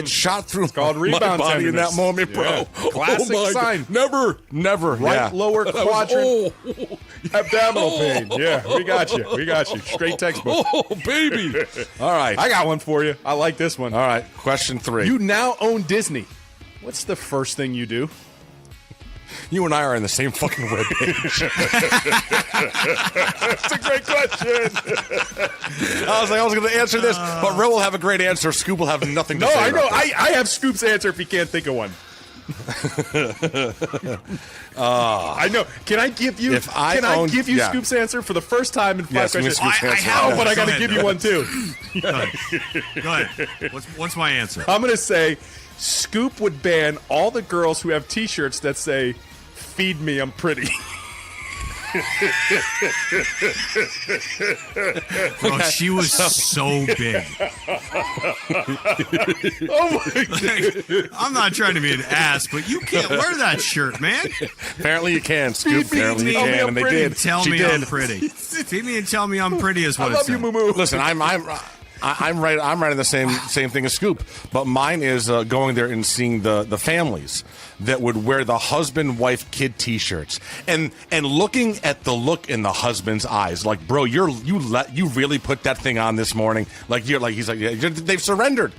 shot through called my rebound body in tenderness. that moment, bro. Yeah. Classic my sign. God. Never. Right yeah. lower quadrant. Abdominal pain. Yeah, we got you. Straight textbook. Oh, baby. All right. I got one for you. I like this one. All right. Question 3. You now own Disney. What's the first thing you do? You and I are in the same fucking webpage. That's a great question. I was going to answer this, but Ro will have a great answer. Scoop will have nothing to No, say. I know. about this. I have Scoop's answer if you can't think of one. I know. Can I give you? Yeah. Scoop's answer for the first time in 5 Yes, questions? Scoop's answer. have, but I got to Go give ahead. you one too. Go ahead. What's my answer? I'm going to say Scoop would ban all the girls who have T-shirts that say "Feed me, I'm pretty." Bro, she was so big. Oh my god! I'm not trying to be an ass, but you can't wear that shirt, man. Apparently you can, Scoop. Feed me, Apparently you tell me can, I'm and they pretty. did. Tell She me did. I'm pretty. Feed me and tell me I'm pretty is what I it love you, said. Moo Moo. Listen, I'm right. I'm right in the same thing as Scoop, but mine is going there and seeing the families that would wear the husband, wife, kid T-shirts, and looking at the look in the husband's eyes, like, bro, you really put that thing on this morning, he's like, yeah, they've surrendered,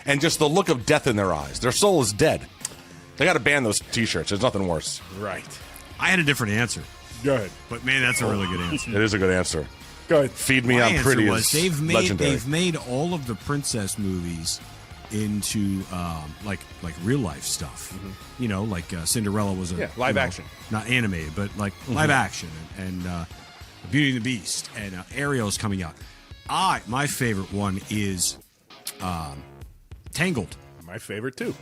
and just the look of death in their eyes, their soul is dead. They got to ban those T-shirts. There's nothing worse. Right. I had a different answer, Go ahead. but man, that's a really good answer. It is a good answer. Go ahead. Feed me, My I'm answer pretty. was Is legendary. they've made all of the princess movies into like real life stuff. Mm-hmm. You know, like Cinderella was a live action. not animated, but like Mm-hmm. live action, and Beauty and the Beast, and Ariel's coming out. My favorite one is Tangled. My favorite too.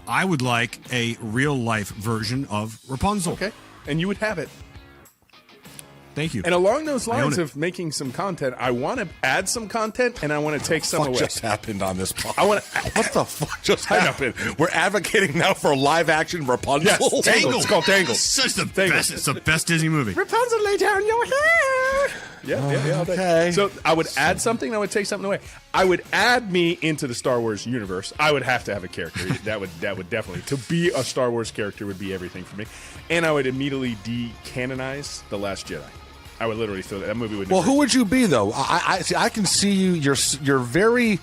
I would like a real life version of Rapunzel. Okay. And you would have it. Thank you. And along those I own lines it. of making some content, I want to add some content and I want to take some What away. just happened on this podcast? I want What the fuck just happened? We're advocating now for live action Rapunzel. Yes, Tangled. It's called Tangled. It's just the Tangled. best. It's the best Disney movie. Rapunzel, lay down your hair. Yeah. I'll take it. Okay. So I would add something. And I would take something away. I would add me into the Star Wars universe. I would have to have a character. that would definitely, to be a Star Wars character would be everything for me. And I would immediately decanonize The Last Jedi. I would literally throw that movie would. Well, never who would you be though? I see. I can see you. You're very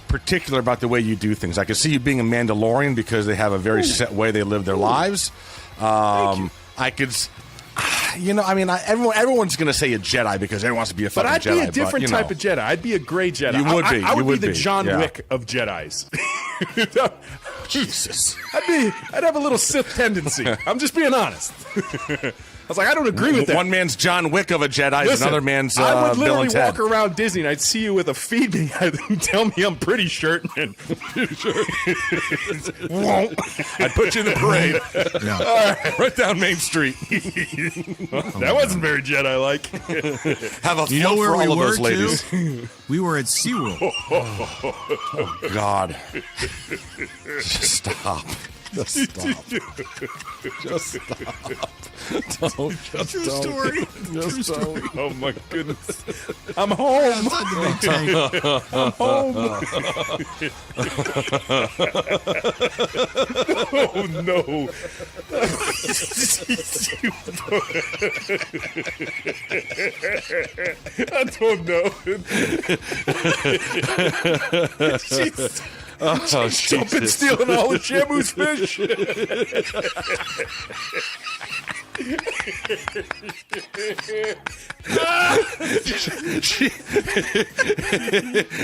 particular about the way you do things. I can see you being a Mandalorian because they have a very set way they live their lives. I could. Everyone's going to say a Jedi because everyone wants to be a But fucking I'd Jedi. be a different type of Jedi. I'd be a gray Jedi. You would be. I You would would be the be. John Yeah. Wick of Jedis. Jesus. I'd have a little Sith tendency. I'm just being honest. I was like, I don't agree with that. One man's John Wick of a Jedi, Listen, another man's I would Bill literally and Ted. walk around Disney and I'd see you with a feed me, tell me I'm pretty shirt, and won't. I'd put you in the parade. Yeah. All right, right down Main Street. That wasn't very Jedi-like. Have a You know float where for we all of were those ladies. too? We were at SeaWorld. God. Just stop. Just stop. Just stop. Don't. Just True don't. story. True story. Oh my goodness. I'm home. Outside the big tank. I'm home. Oh no. I don't know. She's jumping, stealing all the Shamu's fish.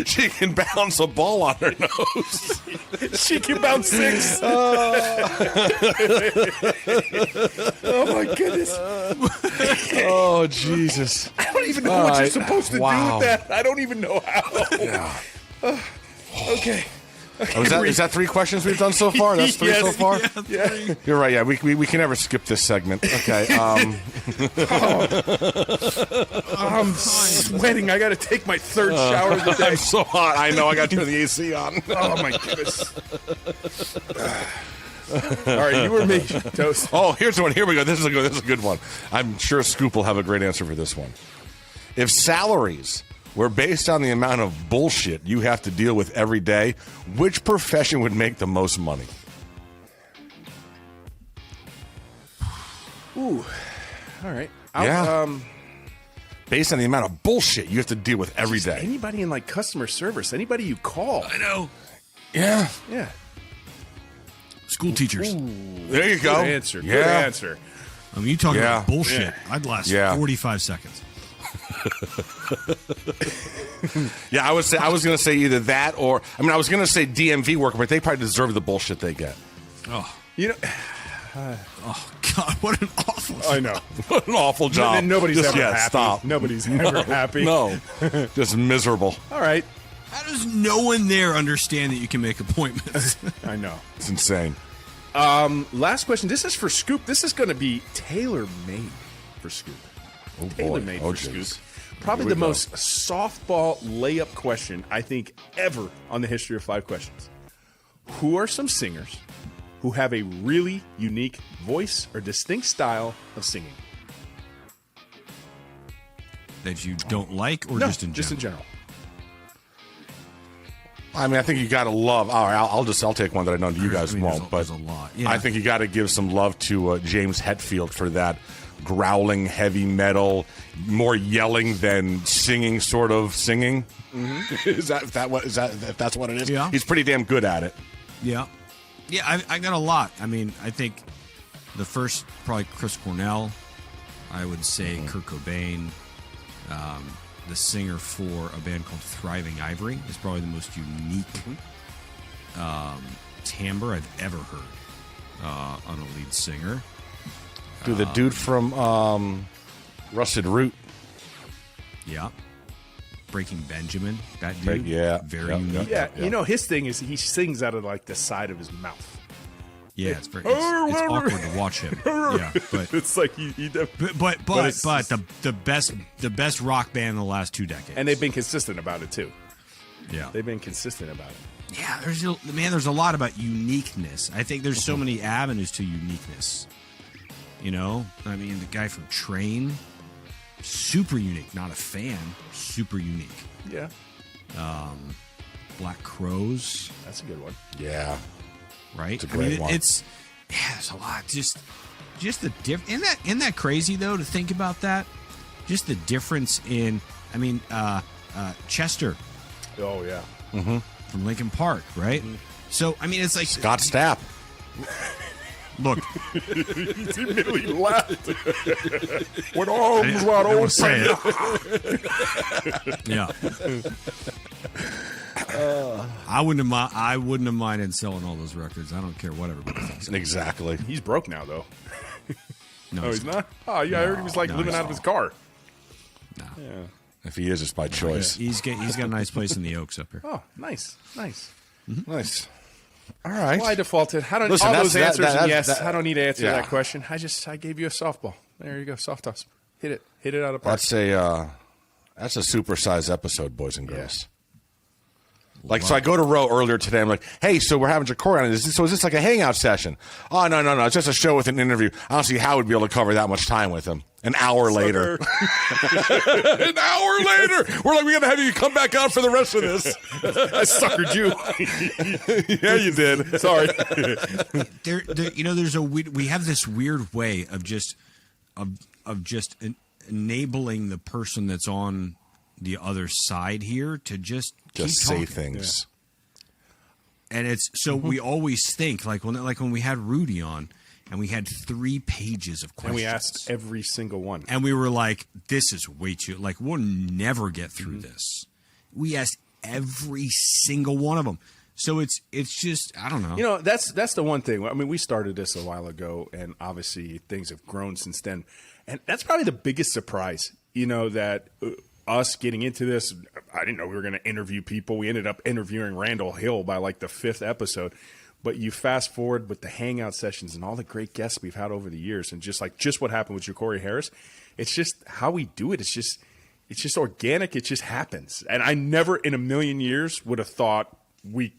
She can bounce a ball on her nose. She can bounce 6. Oh my goodness. Oh, Jesus. I don't even know All what you're right. supposed to do Wow. with that. I don't even know how. Okay. Is that 3 questions we've done so far? That's 3 so Yes. far? Yeah. You're right. Yeah, we can never skip this segment. Okay. I'm sweating. I got to take my 3rd shower of the day. I'm so hot. I know. I got to turn the AC on. Oh my goodness. All right, you or me, Toast. Oh, here's one. Here we go. This is a good one. I'm sure Scoop will have a great answer for this one. If salaries were based on the amount of bullshit you have to deal with every day, which profession would make the most money? Ooh. All right. Based on the amount of bullshit you have to deal with every day. Anybody in like customer service, anybody you call. I know. Yeah. Yeah. School teachers. There you go. Good answer. Yeah. Good answer. I mean, you talking Yeah. about bullshit. Yeah. I'd last Yeah. 45 seconds. Yeah, I was going to say either that or I was going to say DMV worker, but they probably deserve the bullshit they get. Oh, You know, oh God, what an awful I know. What an awful job. And nobody's Just, ever yeah, happy. Stop. Nobody's ever happy. No, just miserable. All right. How does no one there understand that you can make appointments? I know. It's insane. Last question. This is for Scoop. This is going to be tailor-made for Scoop. Oh, boy. Tailor-made Oh, for jeez. Scoop. Probably Here we the go. most softball layup question, I think, ever on the history of 5 questions. Who are some singers who have a really unique voice or distinct style of singing? That you don't like, or No, just in general? I think you got to love. All right, I'll take one that I know you guys won't, there's but a lot. Yeah. I think you got to give some love to James Hetfield for that growling heavy metal, more yelling than singing sort of singing. Mm-hmm. Is that if that's what it is? Yeah. He's pretty damn good at it. Yeah. Yeah, I got a lot. I think the first, probably Chris Cornell. I would say Kurt Cobain. The singer for a band called Thriving Ivory is probably the most unique timbre I've ever heard on a lead singer. Dude, the dude from Rusted Root. Yeah. Breaking Benjamin, that dude. Yeah. Very Yep, unique. yep. Yeah, you know, his thing is he sings out of like the side of his mouth. Yeah, it's awkward to watch him. Yeah, but It's like he but it's- the best rock band in the last 2 decades. and they've been consistent about it too. yeah. They've been consistent about it. Yeah, there's a lot about uniqueness. I think there's so many avenues to uniqueness. You know, the guy from Train, super unique. Not a fan, super unique. Yeah, Black Crows, that's a good one. Yeah. right? It's a great one. There's a lot. Just the isn't that crazy though to think about that? Just the difference in. Chester Oh yeah. from Linkin Park, right? So it's like Scott Stapp. look. He immediately laughed. When I arms didn't wide wanna open. say it. Yeah. I wouldn't have minded selling all those records. I don't care what everybody thinks. Exactly. He's broke now though. No, Oh, he's not. Oh yeah, I heard he was like No, living he's out of his car. No. Yeah. If he is, it's by choice. He's got a nice place in the Oaks up here. Oh, nice. Nice. All right. Well, I defaulted. I don't. Listen, all that's- those answers. that- and yes, that- I don't need to answer yeah. that question. I gave you a softball. There you go, soft toss. Hit it out of park. That's a supersized episode, boys and girls. Like, so I go to Roe earlier today. I'm like, hey, so we're having Jacory on. So is this like a hangout session? Oh, no. It's just a show with an interview. I don't see how we'd be able to cover that much time with him. An hour later. An hour later. We're like, we got to have you come back out for the rest of this. I suckered you. Yeah, you did. Sorry. There's we have this weird way of just enabling the person that's on the other side here to just keep Just say talking. things. And it's so we always think like when we had Rudy on and we had 3 pages of questions. And we asked every single one. And we were like, this is way too we'll never get through this. We asked every single one of them. So it's just I don't know. You know, that's the one thing. I mean, we started this a while ago, and obviously things have grown since then. And that's probably the biggest surprise, that us getting into this, I didn't know we were going to interview people. We ended up interviewing Randall Hill by like the 5th episode. But you fast forward with the hangout sessions and all the great guests we've had over the years, and just what happened with Jacory Harris, it's just how we do it. It's just organic. It just happens. And I never in a million years would have thought when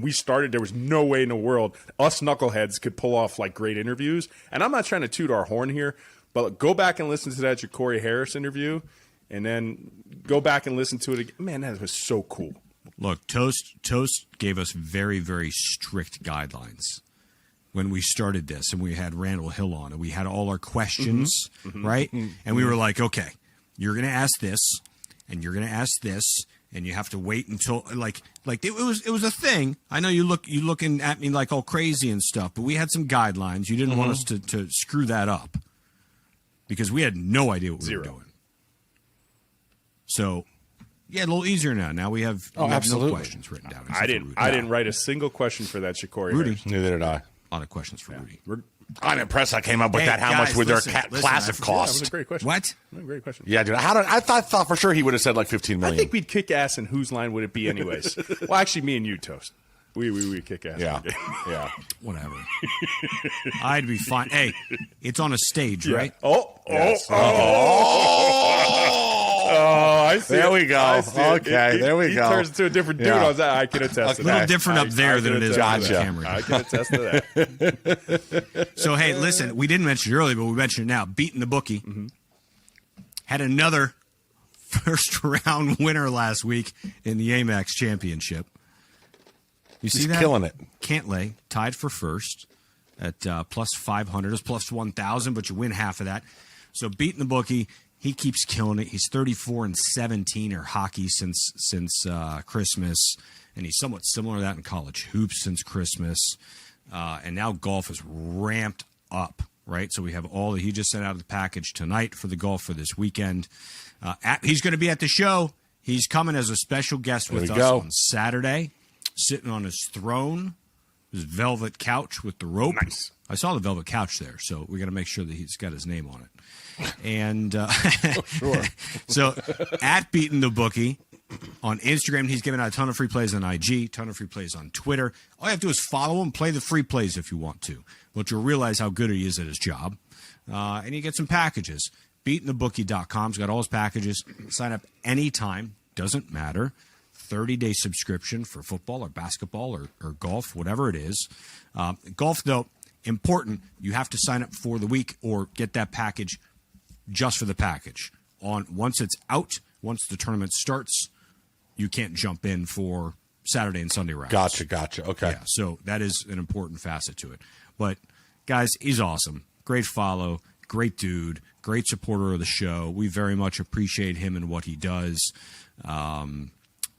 we started, there was no way in the world us knuckleheads could pull off like great interviews. And I'm not trying to toot our horn here, but go back and listen to that Jacory Harris interview, and then go back and listen to it again. Man, that was so cool. Look, Toast gave us very, very strict guidelines when we started this, and we had Randall Hill on, and we had all our questions, right? And we were like, okay, you're going to ask this, and you're going to ask this, and you have to wait until like it was a thing. I know you looking at me like all crazy and stuff, but we had some guidelines. You didn't want us to screw that up because we had no idea what we were doing. So, yeah, a little easier now. Now we have, no questions written down. I didn't write a single question for that Jacory Rudy. Harris. Neither did I. A lot of questions for Rudy. I'm impressed I came up with that. How guys, much would their listen, class have That was cost? a great question. What? A great question. Yeah, dude. I thought for sure he would have said like 15 million. I think we'd kick ass, and whose line would it be anyways? Well, actually, me and you, Toast. We kick ass. Yeah. Yeah. Whatever. I'd be fine. Hey, it's on a stage, Yeah. right? I see. There it. we go. I see it. Okay, there we he go. turns into a different dude. Yeah. On that. I can attest to A little that. different up there I than can it is attest on to the that. camera. I can attest to that. So, hey, listen, we didn't mention it earlier, but we mentioned it now. Beating the Bookie had another first-round winner last week in the Amex Championship. You see He's that? killing it. Cantlay tied for first at plus 500. It's plus 1,000, but you win half of that. So beating the Bookie, he keeps killing it. He's 34-17 or hockey since Christmas, and he's somewhat similar to that in college hoops since Christmas. And now golf is ramped up, right? So we have he just sent out the package tonight for the golf for this weekend. He's going to be at the show. He's coming as a special guest with us on Saturday, sitting on his throne, his velvet couch with the rope. Nice. I saw the velvet couch there, so we got to make sure that he's got his name on it. And Sure. so at Beating the Bookie on Instagram, he's giving out a ton of free plays on IG, ton of free plays on Twitter. All you have to do is follow him, play the free plays if you want to. But you'll realize how good he is at his job. And you get some packages. BeatingTheBookie.com's got all his packages. Sign up anytime. Doesn't matter. 30-day subscription for football or basketball or golf, whatever it is. Golf, though, important. You have to sign up for the week or get that package just for the package. Once it's out, once the tournament starts, you can't jump in for Saturday and Sunday rounds. Gotcha. Okay. Yeah, so that is an important facet to it. But, guys, he's awesome. Great follow. Great dude. Great supporter of the show. We very much appreciate him and what he does.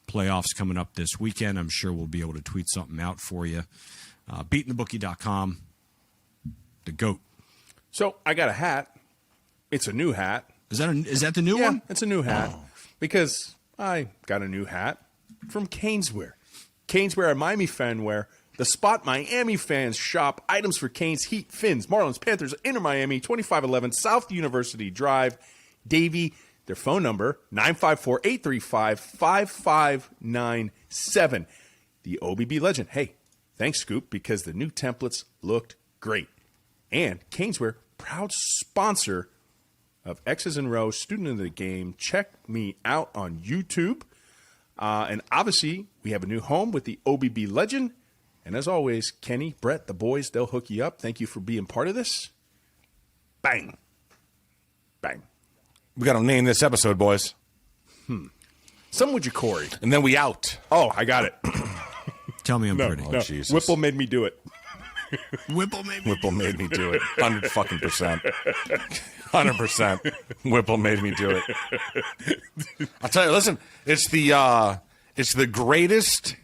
Playoffs coming up this weekend. I'm sure we'll be able to tweet something out for you. BeatingTheBookie.com. The GOAT. So I got a hat. It's a new hat. Is that the new one? It's a new hat because I got a new hat from Caneswear. Caneswear, a Miami fan wear. The spot Miami fans shop. Items for Canes, Heat, Fins, Marlins, Panthers, Inter Miami, 2511 South University Drive. Davie, their phone number, 954-835-5597. The OBB legend. Hey, thanks, Scoop, because the new templates looked great. And Caneswear, proud sponsor of X's and Row, student of the game. Check me out on YouTube. And obviously, we have a new home with the OBB legend. And as always, Kenny, Brett, the boys, they'll hook you up. Thank you for being part of this. Bang. Bang. We got to name this episode, boys. Some with Jacory. And then we out. Oh, I got it. Tell me I'm No, pretty. no. Jesus. Whipple made me do it. Whipple maybe. Whipple made me do it. 100%. 100%. Whipple made me do it. I'll tell you, listen, it's the greatest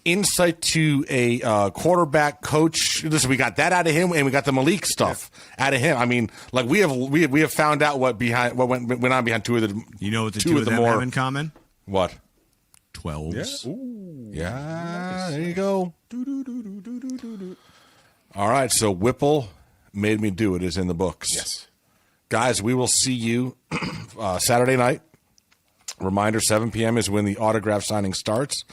insight to a quarterback coach. Listen, we got that out of him, and we got the Malik stuff out of him. I mean, like we have found out what went on behind two of the. You know what the two of them have in common? What? 12s. Yeah, there you go. All right, so Whipple made me do it is in the books. Yes. Guys, we will see you Saturday night. Reminder, 7 p.m. is when the autograph signing starts.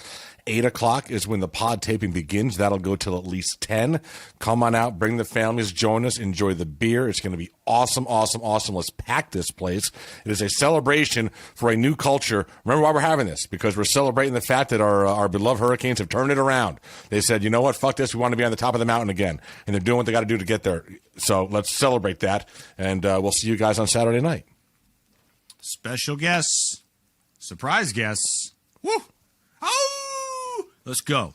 8 o'clock is when the pod taping begins. That'll go till at least 10. Come on out. Bring the families. Join us. Enjoy the beer. It's going to be awesome, awesome, awesome. Let's pack this place. It is a celebration for a new culture. Remember why we're having this? Because we're celebrating the fact that our beloved Hurricanes have turned it around. They said, you know what? Fuck this. We want to be on the top of the mountain again. And they're doing what they got to do to get there. So let's celebrate that. And we'll see you guys on Saturday night. Special guests. Surprise guests. Woo! Oh! Let's go.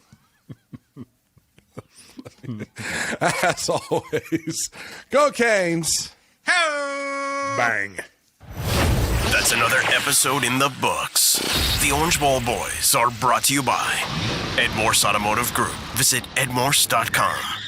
As always, go Canes. Bang. The That's another episode in the books. The Orange Bowl Boys are brought to you by Ed Morse Automotive Group. Visit edmorse.com.